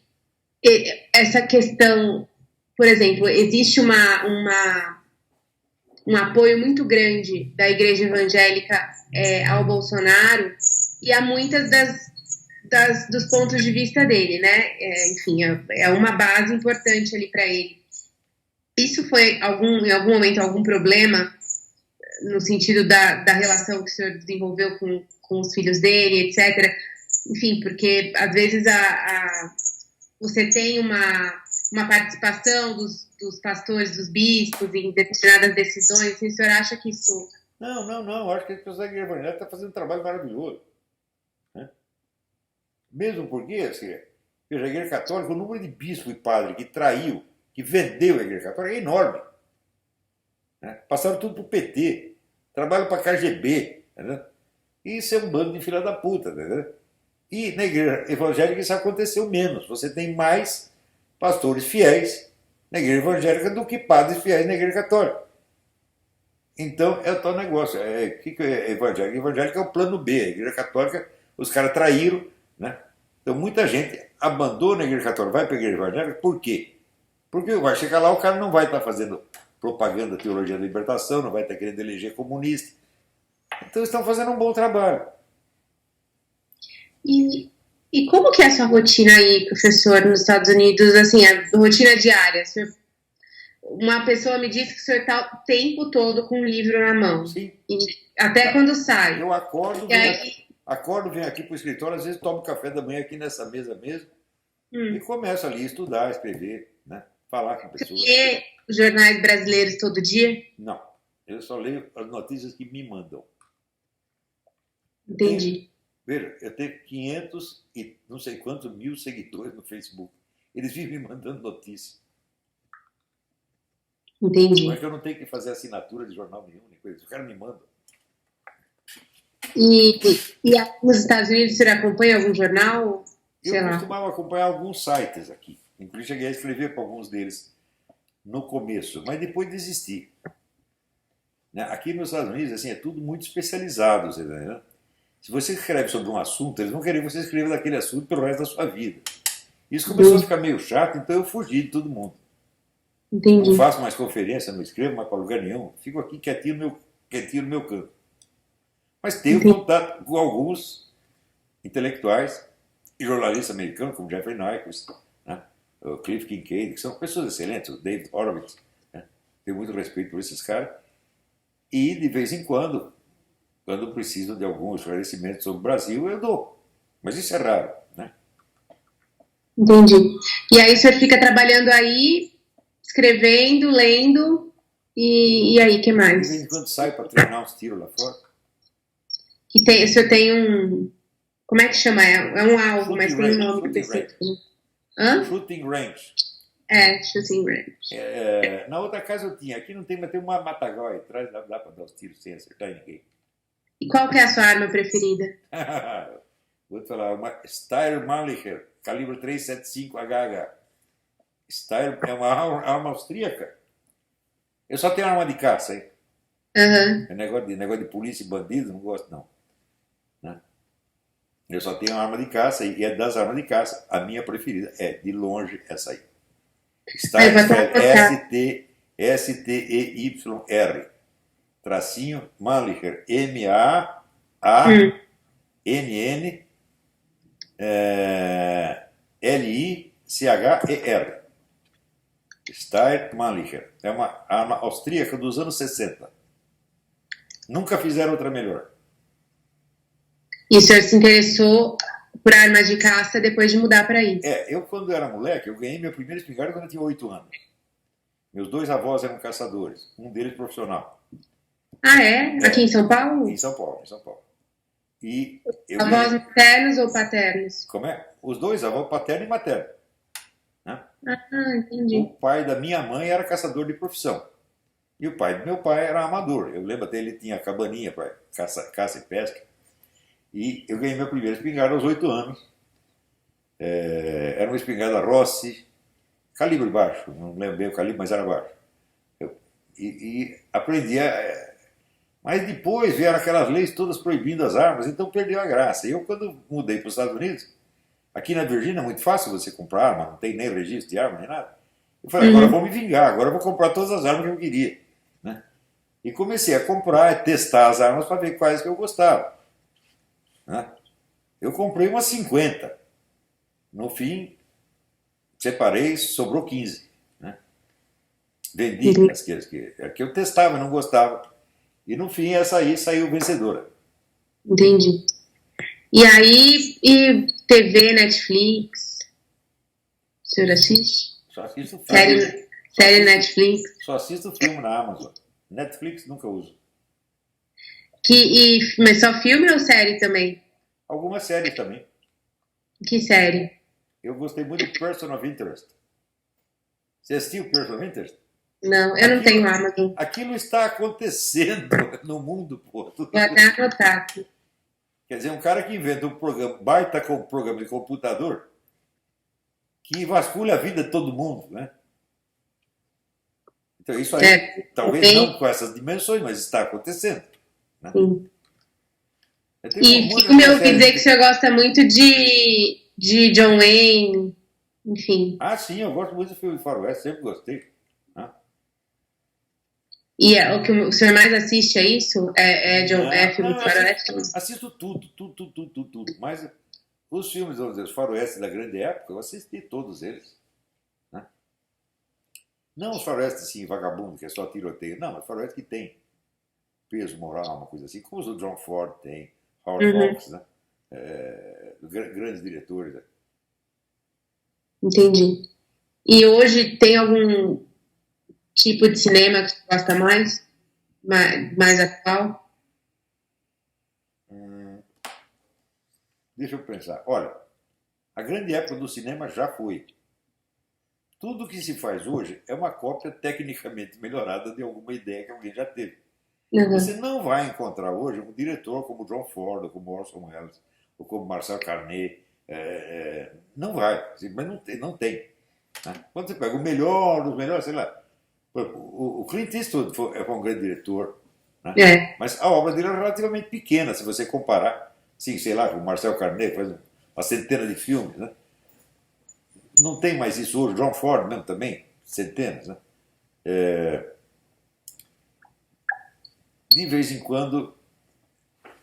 essa questão, por exemplo, existe um apoio muito grande da igreja evangélica ao Bolsonaro e a muitas dos pontos de vista dele, né? Enfim, é uma base importante ali para ele. Isso foi, em algum momento, algum problema no sentido da relação que o senhor desenvolveu com os filhos dele, etc.? Enfim, porque às vezes você tem uma participação dos pastores, dos bispos em determinadas decisões? E o senhor acha que isso... Não. Acho que as pessoas da igreja evangélica estão fazendo um trabalho maravilhoso. Né? Mesmo porque, assim, veja, a igreja católica, o número de bispo e padre que traiu, que vendeu a igreja católica é enorme. Né? Passaram tudo para o PT, trabalham para a KGB. Né? Isso é um bando de filha da puta. Né? E na igreja evangélica isso aconteceu menos. Você tem mais pastores fiéis na igreja evangélica do que padres fiéis na igreja católica. Então é o tal negócio. O que é evangélico? Evangélico é o plano B. A igreja católica, os caras traíram. Né? Então muita gente abandona a igreja católica, vai para a igreja evangélica. Por quê? Porque vai chegar lá, o cara não vai estar fazendo propaganda da teologia da libertação, não vai estar querendo eleger comunista. Então estão fazendo um bom trabalho. E como que é a sua rotina aí, professor, nos Estados Unidos, assim, a rotina diária? Uma pessoa me disse que o senhor está o tempo todo com um livro na mão. Sim. Até quando sai. Eu acordo, venho aqui para o escritório, às vezes tomo café da manhã aqui nessa mesa mesmo e começo ali a estudar, escrever, né? Falar com pessoas. Você lê os jornais brasileiros todo dia? Não, eu só leio as notícias que me mandam. Entendi. Veja, eu tenho 500 e não sei quantos mil seguidores no Facebook. Eles vivem me mandando notícias. Entendi. Não é que eu não tenho que fazer assinatura de jornal nenhum, nem coisa. O cara me manda. E nos Estados Unidos, você acompanha algum jornal? Eu costumava acompanhar alguns sites aqui. Inclusive cheguei a escrever para alguns deles no começo, mas depois desisti. Né? Aqui nos Estados Unidos, assim, é tudo muito especializado, você né? Se você escreve sobre um assunto, eles vão querer que você escreva daquele assunto pelo resto da sua vida. Isso começou a ficar meio chato, então eu fugi de todo mundo. Entendi. Não faço mais conferência, não escrevo mais para lugar nenhum. Fico aqui quietinho no meu canto. Mas tenho contato com alguns intelectuais e jornalistas americanos, como Jeffrey Nyquist, né? O Cliff Kincaid, que são pessoas excelentes, o David Horowitz. Né? Tenho muito respeito por esses caras. E, de vez em quando preciso de algum esclarecimento sobre o Brasil, eu dou. Mas isso é raro. Né? Entendi. E aí o senhor fica trabalhando aí, escrevendo, lendo, e aí, o que mais? De vez em quando saio para treinar uns tiros lá fora. O senhor tem um... Como é que chama? É um alvo, Shooting mas tem um nome específico. Hã? Shooting range. Shooting range. Na outra casa eu tinha. Aqui não tem, mas tem uma matagal aí atrás, dá para dar os tiros sem acertar ninguém. E qual que é a sua arma preferida? Vou te falar, uma Steyr Mannlicher, calibre 375 HH. Steyr é uma arma austríaca. Eu só tenho arma de caça, hein? Uhum. Negócio de polícia e bandido, não gosto não. Né? Eu só tenho arma de caça e é das armas de caça. A minha preferida é, de longe, essa aí. Steyr, S-T-E-Y-R. Tracinho Mannlicher, M-A-A-N-N-L-I-C-H-E-R. Steyr Mannlicher. É uma arma austríaca dos anos 60. Nunca fizeram outra melhor. E o senhor se interessou por armas de caça depois de mudar para aí? Eu quando era moleque, eu ganhei minha primeira espingarda quando eu tinha 8 anos. Meus dois avós eram caçadores, um deles profissional. Ah, é? Aqui em São Paulo? Em São Paulo. E avós maternos ou paternos? Como é? Os dois, avô paterno e materno. Né? Entendi. O pai da minha mãe era caçador de profissão. E o pai do meu pai era amador. Eu lembro até ele tinha cabaninha para caça e pesca. E eu ganhei minha primeira espingarda aos 8 anos. Era uma espingarda Rossi, calibre baixo, não lembro bem o calibre, mas era baixo. E aprendi a... Mas depois vieram aquelas leis todas proibindo as armas, então perdeu a graça. Eu, quando mudei para os Estados Unidos, aqui na Virgínia é muito fácil você comprar arma, não tem nem registro de arma, nem nada. Eu falei, agora eu vou me vingar, agora eu vou comprar todas as armas que eu queria. Né? E comecei a comprar, testar as armas para ver quais que eu gostava. Né? Eu comprei umas 50. No fim, separei, sobrou 15. Né? Vendi as que eu testava, não gostava. E no fim, essa aí saiu vencedora. Entendi. E aí, TV, Netflix? senhor assiste? Só assisto filme. Série Netflix? Só assisto filme na Amazon. Netflix nunca uso. Mas só filme ou série também? Algumas séries também. Que série? Eu gostei muito de Person of Interest. Você assistiu Person of Interest? Não, eu não tenho Amazon. Aquilo está acontecendo no mundo, pô. Vou até anotar aqui. Quer dizer, um cara que inventa um programa, baita com programa de computador, que vasculha a vida de todo mundo, né? Então, isso aí, talvez não com essas dimensões, mas está acontecendo. Né? Sim. E filme, eu ouvi dizer que o senhor gosta muito de John Wayne, enfim. Ah, sim, eu gosto muito de filme de faroeste, sempre gostei. Né? E o que o senhor mais assiste é isso? É filme de faroeste? Assisto tudo. Mas os filmes, vamos dizer, os faroestes da grande época, eu assisti todos eles. Né? Não os faroestes assim, vagabundo, que é só tiroteio. Não, mas faroeste que tem peso moral, uma coisa assim, como os do John Ford tem, Howard Hawks, né? Grandes diretores. Né? Entendi. E hoje tem algum tipo de cinema que você gosta mais atual? Deixa eu pensar. Olha, a grande época do cinema já foi. Tudo que se faz hoje é uma cópia tecnicamente melhorada de alguma ideia que alguém já teve. Uhum. Você não vai encontrar hoje um diretor como John Ford, ou como Orson Welles, ou como Marcel Carné. Não vai, mas não tem. Né? Quando você pega o melhor dos melhores, sei lá, o Clint Eastwood foi um grande diretor, né? Mas a obra dele é relativamente pequena, se você comparar, sim, sei lá, com o Marcel Carné, faz uma centena de filmes. Né? Não tem mais isso hoje. John Ford mesmo também, centenas. Né? De vez em quando,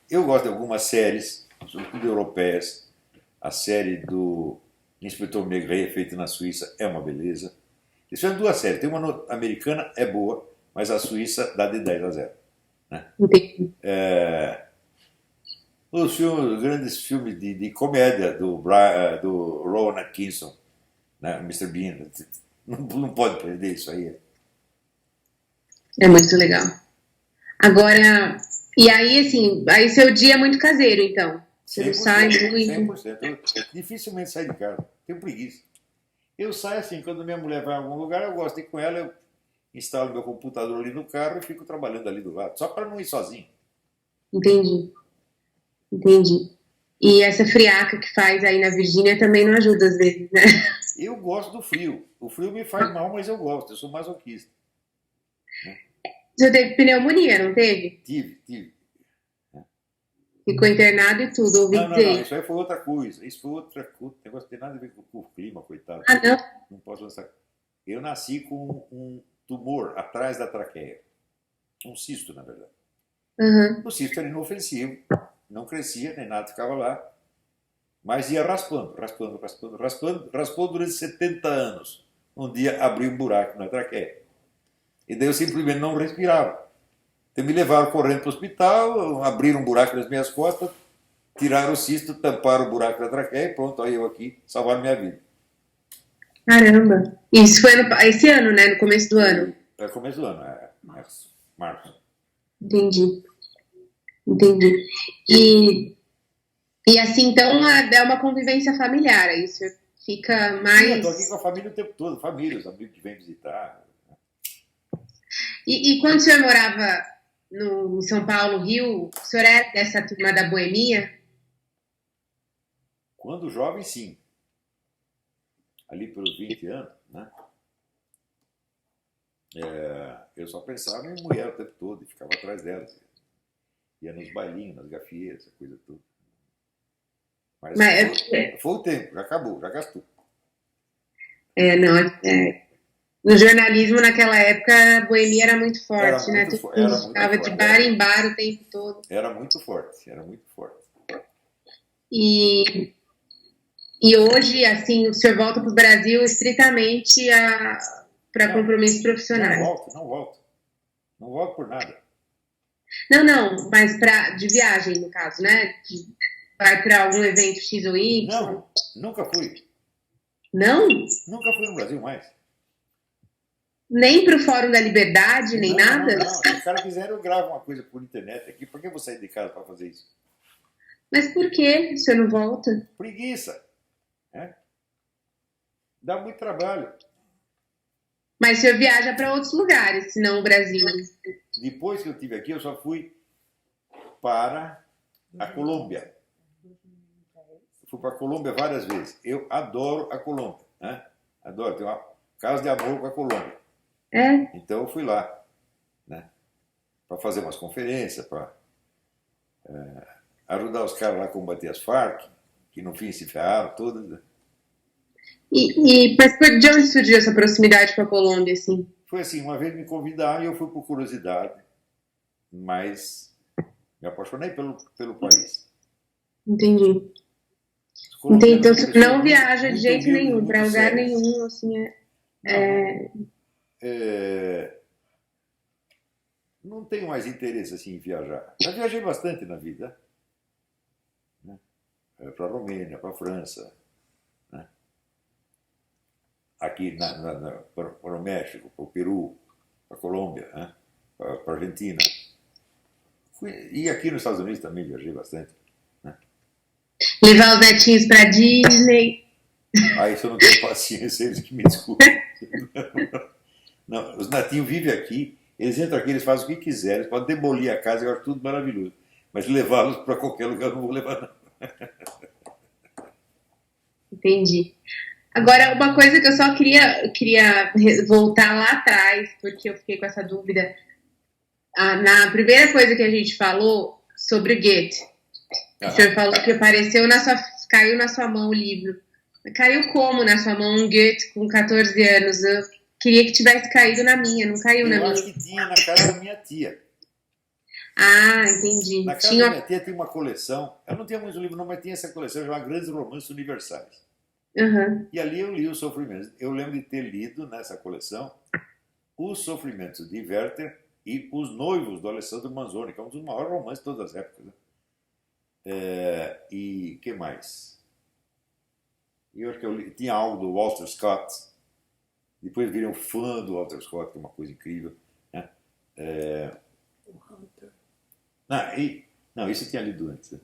eu gosto de algumas séries, sobretudo europeias. A série do Inspetor Maigret, feita na Suíça, é uma beleza. Isso é duas séries. Tem uma americana, é boa, mas a Suíça dá de 10-0. Né? Os grandes filmes de comédia do Rowan Atkinson, né? Mr. Bean, não pode perder isso aí. É muito legal. Agora, e aí, assim, aí seu dia é muito caseiro, então? Você não sai muito? 100%. Eu dificilmente saio de casa. Tenho preguiça. Eu saio assim, quando minha mulher vai a algum lugar, eu gosto de ir com ela, eu instalo meu computador ali no carro e fico trabalhando ali do lado, só para não ir sozinho. Entendi. E essa friaca que faz aí na Virgínia também não ajuda às vezes, né? Eu gosto do frio. O frio me faz mal, mas eu gosto. Eu sou masoquista. Né? Você teve pneumonia, não teve? Tive. Ficou internado e tudo, ouvi dizer. Não, isso aí foi outra coisa. Isso foi outra coisa. O negócio não tem nada a ver com o clima, coitado. Ah, não? Não posso lançar. Eu nasci com um tumor atrás da traqueia. Um cisto, na verdade. Uhum. O cisto era inofensivo. Não crescia, nem nada, ficava lá. Mas ia raspando durante 70 anos. Um dia abriu um buraco na traqueia. E daí eu simplesmente não respirava. Então me levaram correndo para o hospital, abriram um buraco nas minhas costas, tiraram o cisto, tamparam o buraco da traqueia e pronto, aí eu aqui, salvaram minha vida. Caramba! Isso foi esse ano, né? No começo do ano? É começo do ano, março. Entendi. E assim, então é uma convivência familiar, aí você fica mais... Sim, eu estou aqui com a família o tempo todo, família, os amigos que vêm visitar. E quando o senhor morava em São Paulo, Rio, o senhor era dessa turma da boemia? Quando jovem, sim. Ali pelos 20 anos, né? Eu só pensava em mulher o tempo todo e ficava atrás dela. Ia nos bailinhos, nas gafieiras, essa coisa toda. Mas foi o tempo, já acabou, já gastou. No jornalismo, naquela época, a boemia era muito forte, né? Ficava de bar em bar o tempo todo. Era muito forte. E hoje, assim, o senhor volta para o Brasil estritamente para compromissos profissionais? Não volto por nada. Não, mas de viagem, no caso, né? Vai para algum evento X ou Y? Não, nunca fui. Não? Nunca fui no Brasil mais. Nem para o Fórum da Liberdade, nem nada? Não. Se o cara quiser, eu gravo uma coisa por internet aqui. Por que eu vou sair de casa para fazer isso? Mas por que você não volta? Preguiça. Né? Dá muito trabalho. Mas você viaja para outros lugares, senão o Brasil. Depois que eu estive aqui, eu só fui para a Colômbia. Eu fui para a Colômbia várias vezes. Eu adoro a Colômbia. Né? Adoro. Tenho uma casa de amor com a Colômbia. É? Então eu fui lá, né? Para fazer umas conferências, para ajudar os caras lá a combater as Farc, que no fim se ferraram todas. Né? Mas de onde surgiu essa proximidade com a Colômbia, assim? Foi assim, uma vez me convidaram e eu fui por curiosidade, mas me apaixonei pelo país. Entendi. Colombianos Então são você pessoas não viaja de muito jeito humildes, nenhum, muito para lugar sérias. nenhum, assim. Não tenho mais interesse assim em viajar. Já viajei bastante na vida. Né? Para a Romênia, para a França, né? Aqui para o México, para o Peru, para a Colômbia, né? Para a Argentina. E aqui nos Estados Unidos também viajei bastante. Né? Levar os netinhos para Disney. Aí isso eu não tenho paciência, eles que me desculpem. Não, os netinhos vivem aqui, eles entram aqui, eles fazem o que quiserem, eles podem demolir a casa, eu acho tudo maravilhoso. Mas levá-los para qualquer lugar eu não vou levar, não. Entendi. Agora, uma coisa que eu só queria voltar lá atrás, porque eu fiquei com essa dúvida. Na primeira coisa que a gente falou sobre o Goethe, o senhor falou que caiu na sua mão o livro. Caiu como na sua mão um Goethe com 14 anos? Eu queria que tivesse caído na minha, não caiu na minha. Eu acho que tinha na casa da minha tia. Ah, entendi. Na casa da minha tia tinha uma coleção, eu não tinha muitos livros não, mas tinha essa coleção chamada Grandes Romances Universais. Uhum. E ali eu li os sofrimentos. Eu lembro de ter lido nessa coleção Os Sofrimentos de Werther e Os Noivos do Alessandro Manzoni, que é um dos maiores romances de todas as épocas. Né? E o que mais? Eu acho que eu tinha algo do Walter Scott. Depois virei um fã do Walter Scott, que é uma coisa incrível. Né? Não, isso eu tinha lido antes. Né?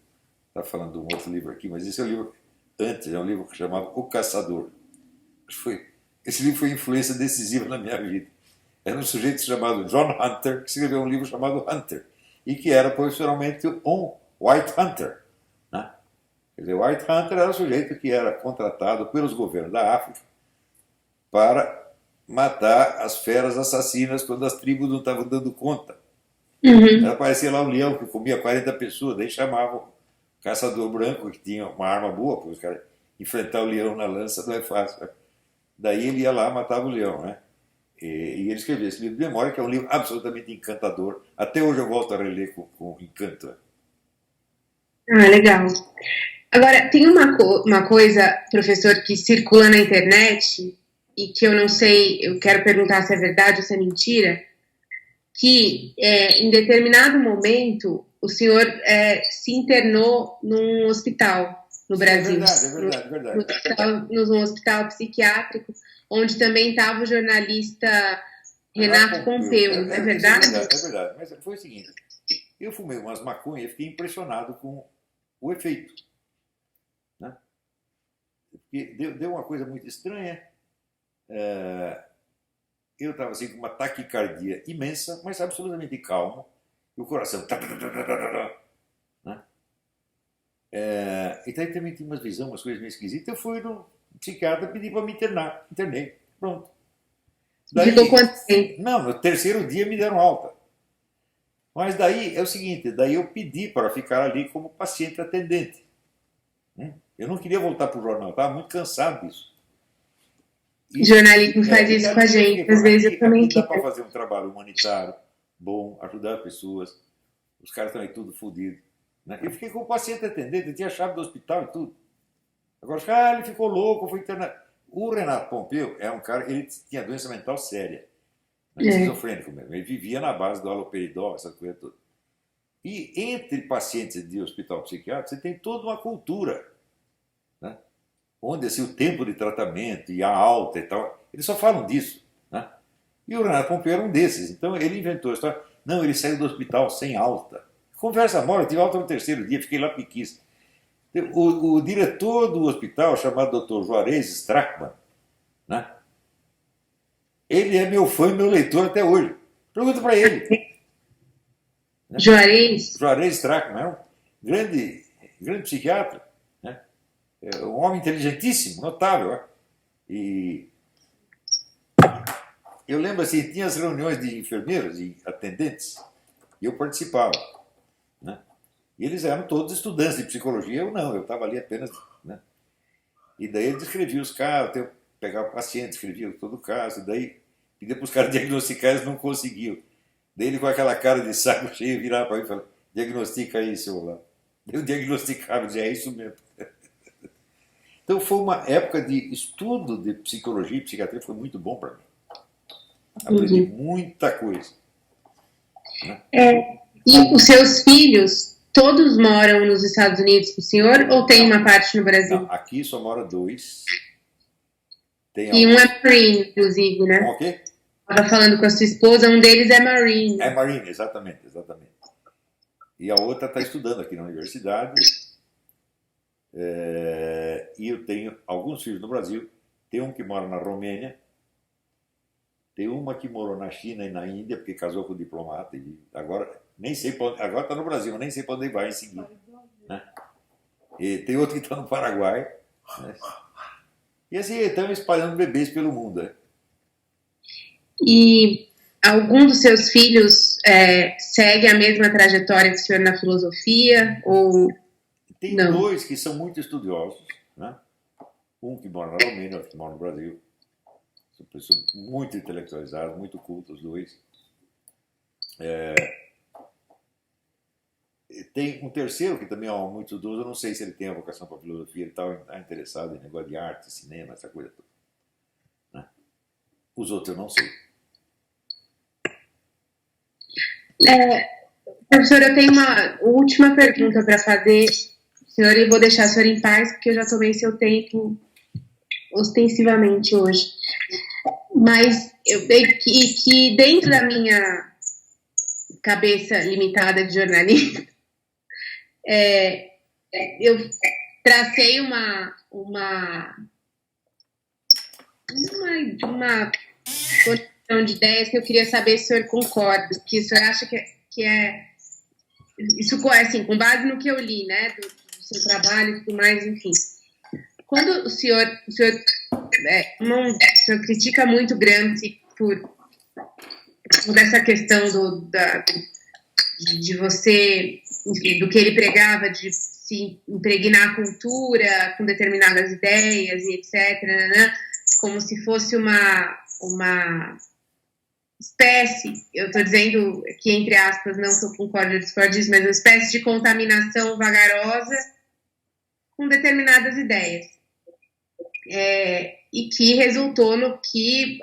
Estava falando de um outro livro aqui, mas esse é o livro antes, é um livro chamado O Caçador. Esse livro foi influência decisiva na minha vida. Era um sujeito chamado John Hunter, que escreveu um livro chamado Hunter, e que era profissionalmente um White Hunter. Né? Quer dizer, o White Hunter era um sujeito que era contratado pelos governos da África para matar as feras assassinas quando as tribos não estavam dando conta. Uhum. Aparecia lá um leão que comia 40 pessoas, daí chamavam o caçador branco, que tinha uma arma boa, porque os caras enfrentar o leão na lança não é fácil. Daí ele ia lá e matava o leão, né? E ele escreveu esse livro de memória, que é um livro absolutamente encantador. Até hoje eu volto a reler com encanto. Ah, legal. Agora, tem uma coisa, professor, que circula na internet e que eu não sei, eu quero perguntar se é verdade ou se é mentira, que em determinado momento o senhor se internou num hospital no Brasil. É verdade. Num hospital psiquiátrico, onde também estava o jornalista Renato Pompeu. É verdade? É verdade. Mas foi o seguinte, eu fumei umas maconhas e fiquei impressionado com o efeito. Né? Porque deu uma coisa muito estranha. Eu estava assim com uma taquicardia imensa, mas absolutamente calmo, e o coração. Né? E daí também tinha umas visões, umas coisas meio esquisitas. Eu fui no psiquiatra e pedi para me internar. Internei. Pronto. Daí, ficou quanto tempo? Não, no terceiro dia me deram alta. Mas daí é o seguinte, daí eu pedi para ficar ali como paciente atendente. Eu não queria voltar para o jornal, estava muito cansado disso. Jornalismo faz isso com a gente, às vezes eu também quero. Dá para fazer um trabalho humanitário, bom, ajudar as pessoas. Os caras estão aí tudo fodidos. Né? Eu fiquei como paciente atendente, eu tinha a chave do hospital e tudo. Agora, ele ficou louco, foi internado. O Renato Pompeu é um cara, ele tinha doença mental séria. Esquizofrênico mesmo. Ele vivia na base do haloperidol, essa coisa toda. E entre pacientes de hospital psiquiátrico, você tem toda uma cultura. Né? onde assim, o tempo de tratamento e a alta e tal, eles só falam disso. Né? E o Renato Pompeu era um desses. Então ele inventou a história. Não, ele saiu do hospital sem alta. Conversa mole, eu tive alta no terceiro dia, fiquei lá piquíssimo. O diretor do hospital, chamado Dr. Juarez Strachman, né? Ele é meu fã e meu leitor até hoje. Pergunta para ele. Né? Juarez? Juarez Strachman é um grande psiquiatra. Né? É um homem inteligentíssimo, notável. Né? E eu lembro assim, tinha as reuniões de enfermeiros e atendentes, e eu participava. Né? E eles eram todos estudantes de psicologia, eu não, eu estava ali apenas. Né? E daí ele descrevia os casos, eu pegava o paciente, escrevia todo o caso, e daí pedia para os caras diagnosticar, eles não conseguiam. Daí ele com aquela cara de saco cheio virava para mim e falava, diagnostica aí, seu lá. Eu diagnosticava e dizia, é isso mesmo. Então foi uma época de estudo de psicologia e psiquiatria, foi muito bom para mim. Aprendi muita coisa. Né? E os seus filhos, todos moram nos Estados Unidos com o senhor ou tem uma parte no Brasil? Não, aqui só mora 2. E um é Marine, inclusive, né? O quê? Estava falando com a sua esposa, um deles é Marine. É Marine, exatamente. E a outra está estudando aqui na universidade. E eu tenho alguns filhos no Brasil. Tem um que mora na Romênia. Tem uma que morou na China e na Índia, porque casou com um diplomata. E agora nem sei pra onde, agora está no Brasil, nem sei para onde vai em seguida. Né? E tem outro que está no Paraguai. Né? E assim, estão espalhando bebês pelo mundo. Né? E algum dos seus filhos segue a mesma trajetória que o senhor na filosofia? Ou tem não? 2 que são muito estudiosos. Né? Um que mora na Romênia, outro que mora no Brasil. São pessoas muito intelectualizadas, muito cultas, os 2. Tem um terceiro que também é muito estudioso, eu não sei se ele tem a vocação para filosofia, ele está interessado em negócio de arte, cinema, essa coisa toda. Né? Os outros eu não sei. Professor, eu tenho uma última pergunta para fazer, senhor, e vou deixar o senhor em paz, porque eu já tomei seu tempo ostensivamente hoje. Mas eu vejo que dentro da minha cabeça limitada de jornalista, eu tracei uma condição de ideias que eu queria saber se o senhor concorda, que o senhor acha que é isso assim, com base no que eu li, né, do seu trabalho e tudo mais, enfim. Quando o senhor critica muito Gramsci por essa questão de você, enfim, do que ele pregava, de se impregnar a cultura com determinadas ideias e etc., né? Como se fosse uma espécie, eu estou dizendo aqui entre aspas, não que eu concorde ou discorde disso, mas uma espécie de contaminação vagarosa com determinadas ideias. E que resultou no que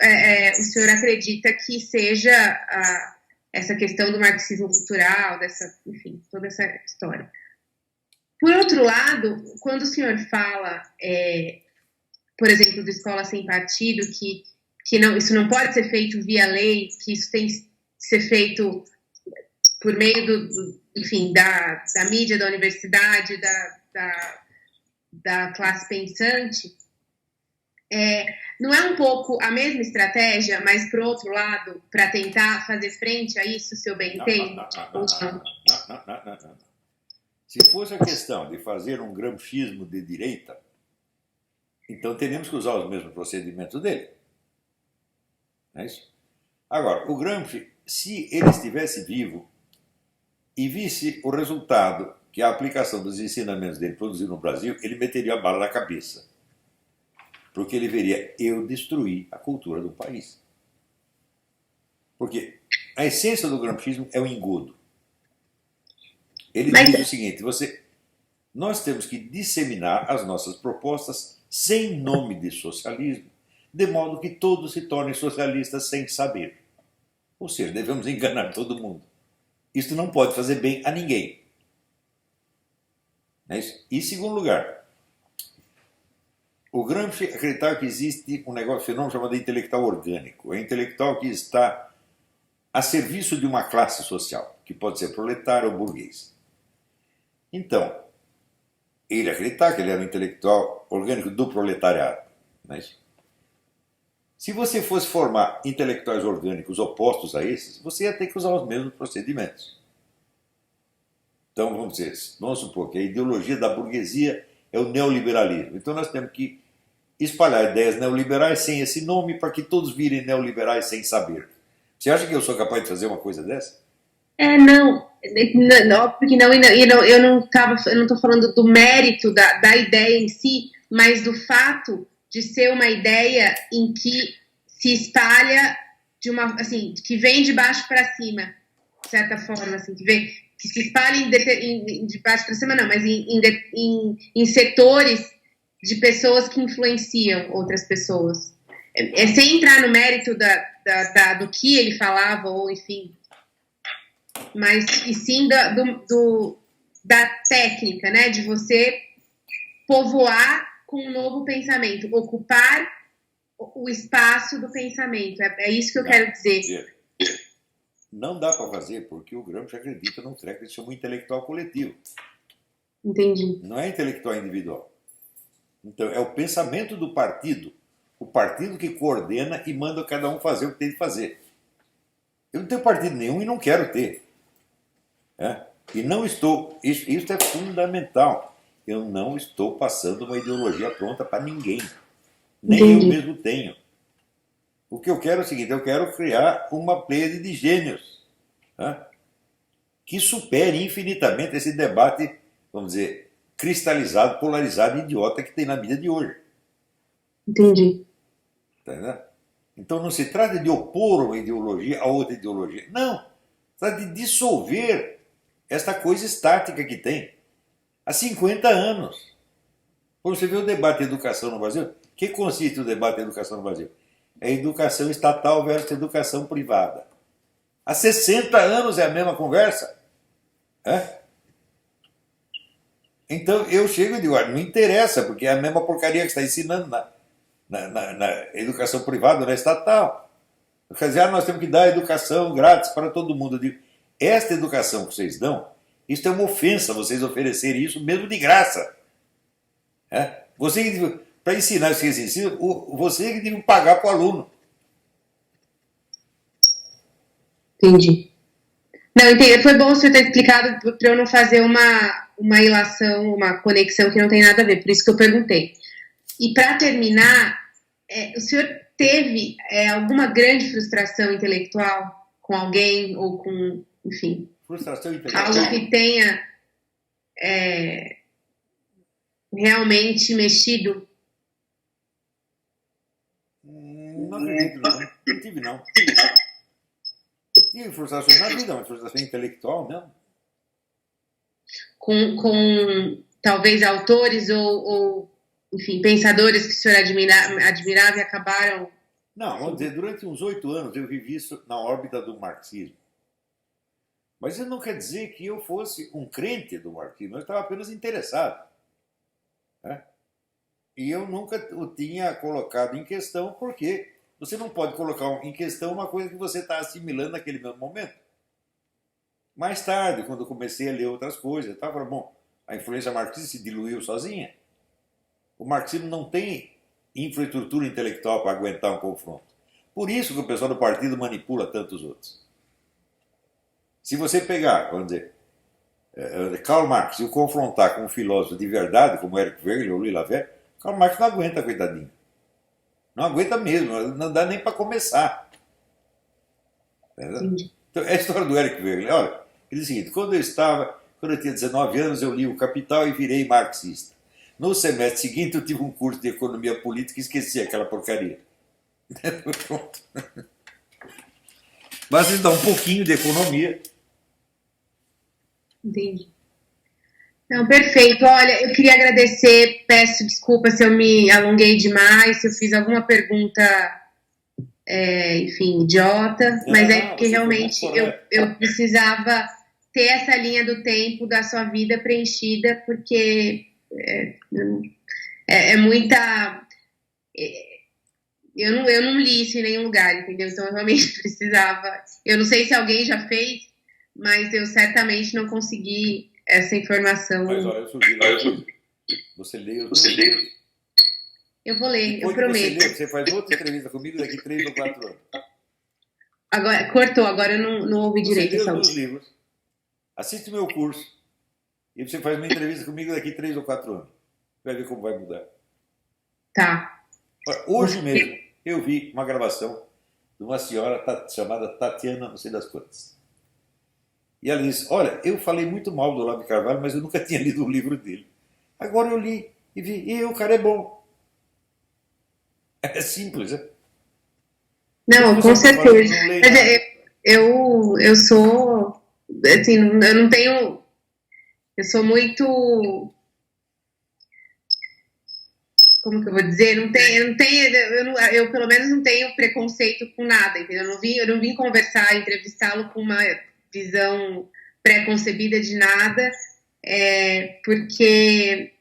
o senhor acredita que seja essa questão do marxismo cultural, enfim, toda essa história. Por outro lado, quando o senhor fala, por exemplo, de escola sem partido, que não, isso não pode ser feito via lei, que isso tem que ser feito por meio enfim, da mídia, da universidade, da classe pensante, não é um pouco a mesma estratégia, mas, por outro lado, para tentar fazer frente a isso, se eu bem entendo? Não. Se fosse a questão de fazer um gramscismo de direita, então teríamos que usar os mesmos procedimentos dele. Não é isso? Agora, o Gramsci, se ele estivesse vivo e visse o resultado que a aplicação dos ensinamentos dele produziu no Brasil, ele meteria a bala na cabeça. Porque ele veria, eu destruí a cultura do país. Porque a essência do gramscismo é o engodo. Ele diz o seguinte, nós temos que disseminar as nossas propostas sem nome de socialismo, de modo que todos se tornem socialistas sem saber. Ou seja, devemos enganar todo mundo. Isso não pode fazer bem a ninguém. Não é isso? E, em segundo lugar, o Gramsci acreditava que existe um fenômeno chamado intelectual orgânico. É intelectual que está a serviço de uma classe social, que pode ser proletário ou burguês. Então, ele acreditava que ele era um intelectual orgânico do proletariado. Não é isso? Se você fosse formar intelectuais orgânicos opostos a esses, você ia ter que usar os mesmos procedimentos. Então, vamos supor que a ideologia da burguesia é o neoliberalismo. Então, nós temos que espalhar ideias neoliberais sem esse nome para que todos virem neoliberais sem saber. Você acha que eu sou capaz de fazer uma coisa dessa? Não, porque eu não estou falando do mérito da ideia em si, mas do fato de ser uma ideia em que se espalha que vem de baixo para cima, de certa forma, assim, que se espalha de baixo para cima, não, mas em setores de pessoas que influenciam outras pessoas. Sem entrar no mérito do que ele falava, ou enfim, mas e sim da técnica, né, de você povoar com um novo pensamento, ocupar o espaço do pensamento. É isso que eu quero dizer. Não dá para fazer, porque o Gramsci acredita num treco que se chama intelectual coletivo. Entendi. Não é intelectual individual. Então, é o pensamento do partido. O partido que coordena e manda cada um fazer o que tem de fazer. Eu não tenho partido nenhum e não quero ter. E não estou... Isso é fundamental. Eu não estou passando uma ideologia pronta para ninguém. Nem Entendi. eu mesmo tenho. O que eu quero é o seguinte, eu quero criar uma pleiade de gênios que supere infinitamente esse debate, vamos dizer, cristalizado, polarizado e idiota que tem na mídia de hoje. Entendi. Tá entendendo? Então não se trata de opor uma ideologia a outra ideologia. Não. Se trata de dissolver esta coisa estática que tem há 50 anos. Quando você vê o debate de educação no Brasil, o que consiste o debate de educação no Brasil? É educação estatal versus educação privada. Há 60 anos é a mesma conversa. Então eu chego e digo, não interessa, porque é a mesma porcaria que está ensinando na educação privada ou na estatal. Quer dizer, nós temos que dar educação grátis para todo mundo. Eu digo, esta educação que vocês dão, isso é uma ofensa, vocês oferecerem isso mesmo de graça. Você, para ensinar isso que vocês ensinam, você que deve pagar para o aluno. Entendi. Não, entendi. Foi bom você ter explicado para eu não fazer uma ilação, uma conexão que não tem nada a ver, por isso que eu perguntei. E para terminar, o senhor teve alguma grande frustração intelectual com alguém ou com, enfim, frustração intelectual. Algo que tenha realmente mexido? Não acredito, não. Não tive, não. Tive frustração na vida, mas frustração intelectual, não. Com talvez autores ou enfim, pensadores que o senhor admirava e acabaram... Não, vamos dizer, durante uns 8 anos eu vivi isso na órbita do marxismo. Mas isso não quer dizer que eu fosse um crente do marxismo, eu estava apenas interessado. E eu nunca o tinha colocado em questão, porque você não pode colocar em questão uma coisa que você está assimilando naquele mesmo momento. Mais tarde, quando eu comecei a ler outras coisas, eu estava bom, a influência marxista se diluiu sozinha. O marxismo não tem infraestrutura intelectual para aguentar um confronto. Por isso que o pessoal do partido manipula tantos outros. Se você pegar, vamos dizer, Karl Marx e o confrontar com um filósofo de verdade, como Eric Wegener ou Louis Laverne, Karl Marx não aguenta, coitadinho. Não aguenta mesmo, não dá nem para começar. Então, é a história do Eric Wegener. Olha, ele diz o seguinte, quando eu tinha 19 anos, eu li o Capital e virei marxista. No semestre seguinte, eu tive um curso de economia política e esqueci aquela porcaria. Pronto. Basta estudar um pouquinho de economia. Entendi. Não, perfeito. Olha, eu queria agradecer, peço desculpa se eu me alonguei demais, se eu fiz alguma pergunta, enfim, idiota, mas é porque realmente eu precisava ter essa linha do tempo da sua vida preenchida, porque é muita... Eu não li isso em nenhum lugar, entendeu? Então eu realmente precisava. Eu não sei se alguém já fez, mas eu certamente não consegui essa informação. Mas olha, eu sugiro. Você lê os livros. Eu vou ler, eu Depois que prometo. você lê, você faz outra entrevista comigo daqui 3 ou 4 anos. Agora, cortou, agora eu não ouvi Você direito lê os essa meus última. livros, assiste o meu curso, e você faz uma entrevista comigo daqui 3 ou 4 anos. Vai ver como vai mudar. Tá. Hoje mesmo, eu vi uma gravação de uma senhora chamada Tatiana, não sei das quantas. E ela disse, olha, eu falei muito mal do Olavo de Carvalho, mas eu nunca tinha lido o livro dele. Agora eu li e vi, e o cara é bom. É simples, né? Não, com certeza. Mas eu sou, assim, eu não tenho, eu sou muito, como que eu vou dizer? Eu pelo menos não tenho preconceito com nada, entendeu? Eu não vim conversar, entrevistá-lo com uma visão pré-concebida de nada, porque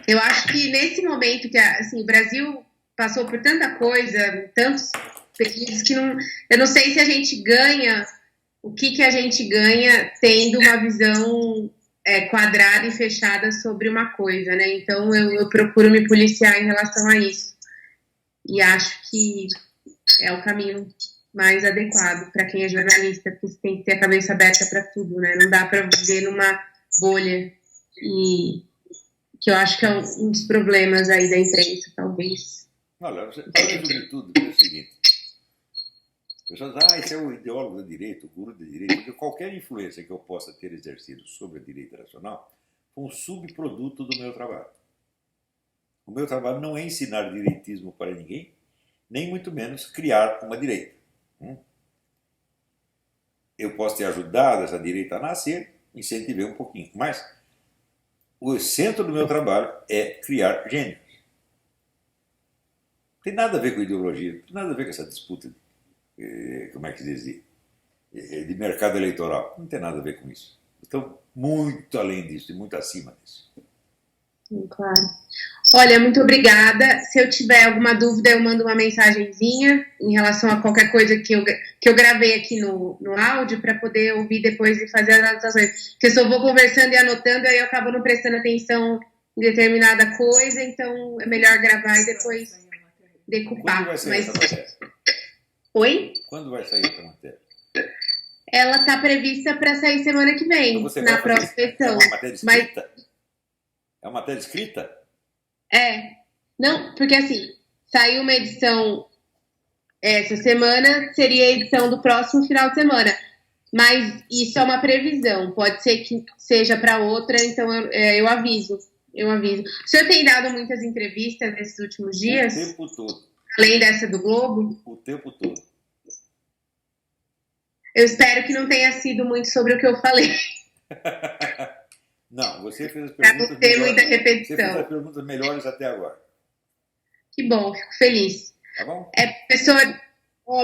eu acho que nesse momento que assim, o Brasil passou por tanta coisa, tantos períodos que eu não sei se a gente ganha, o que a gente ganha tendo uma visão quadrada e fechada sobre uma coisa, né? Então eu procuro me policiar em relação a isso. E acho que é o caminho mais adequado para quem é jornalista, porque você tem que ter a cabeça aberta para tudo, né? Não dá para viver numa bolha. E que eu acho que é um dos problemas aí da imprensa, talvez. Olha, para resumir tudo, é o seguinte. As pessoas dizem, esse é o ideólogo da direita, o guru da direita. Porque qualquer influência que eu possa ter exercido sobre a direita nacional foi um subproduto do meu trabalho. O meu trabalho não é ensinar direitismo para ninguém, nem muito menos criar uma direita. Eu posso ter ajudado essa direita a nascer, incentivei um pouquinho, mas o centro do meu trabalho é criar gênios. Não tem nada a ver com ideologia, não tem nada a ver com essa disputa, como é que se diz, de mercado eleitoral. Não tem nada a ver com isso. Então, muito além disso e muito acima disso. Claro. Olha, muito obrigada. Se eu tiver alguma dúvida, eu mando uma mensagenzinha em relação a qualquer coisa que eu gravei aqui no áudio para poder ouvir depois e fazer as anotações. Porque eu só vou conversando e anotando, aí eu acabo não prestando atenção em determinada coisa, então é melhor gravar e depois decupar. Quando vai sair essa matéria? Oi? Quando vai sair essa matéria? Ela está prevista para sair semana que vem, Então na próxima edição. É uma matéria escrita? É uma matéria escrita? Não, porque assim, saiu uma edição essa semana, seria a edição do próximo final de semana. Mas isso é uma previsão, pode ser que seja para outra, então eu aviso. O senhor tem dado muitas entrevistas nesses últimos dias? O tempo todo. Além dessa do Globo? O tempo todo. Eu espero que não tenha sido muito sobre o que eu falei. Não, você fez as Para perguntas não ter muita melhores. Você fez repetição. as perguntas melhores até agora. Que bom, fico feliz. Tá bom? Professor,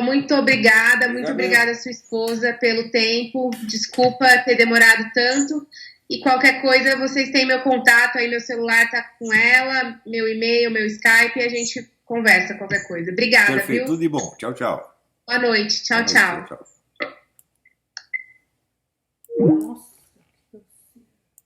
muito obrigada, muito obrigada a sua esposa pelo tempo. Desculpa ter demorado tanto. E qualquer coisa, vocês têm meu contato aí, meu celular tá com ela, meu e-mail, meu Skype, e a gente conversa qualquer coisa. Obrigada, Perfeito, viu? tudo de bom. Tchau, tchau. Boa noite. Tchau, Boa noite, tchau. tchau.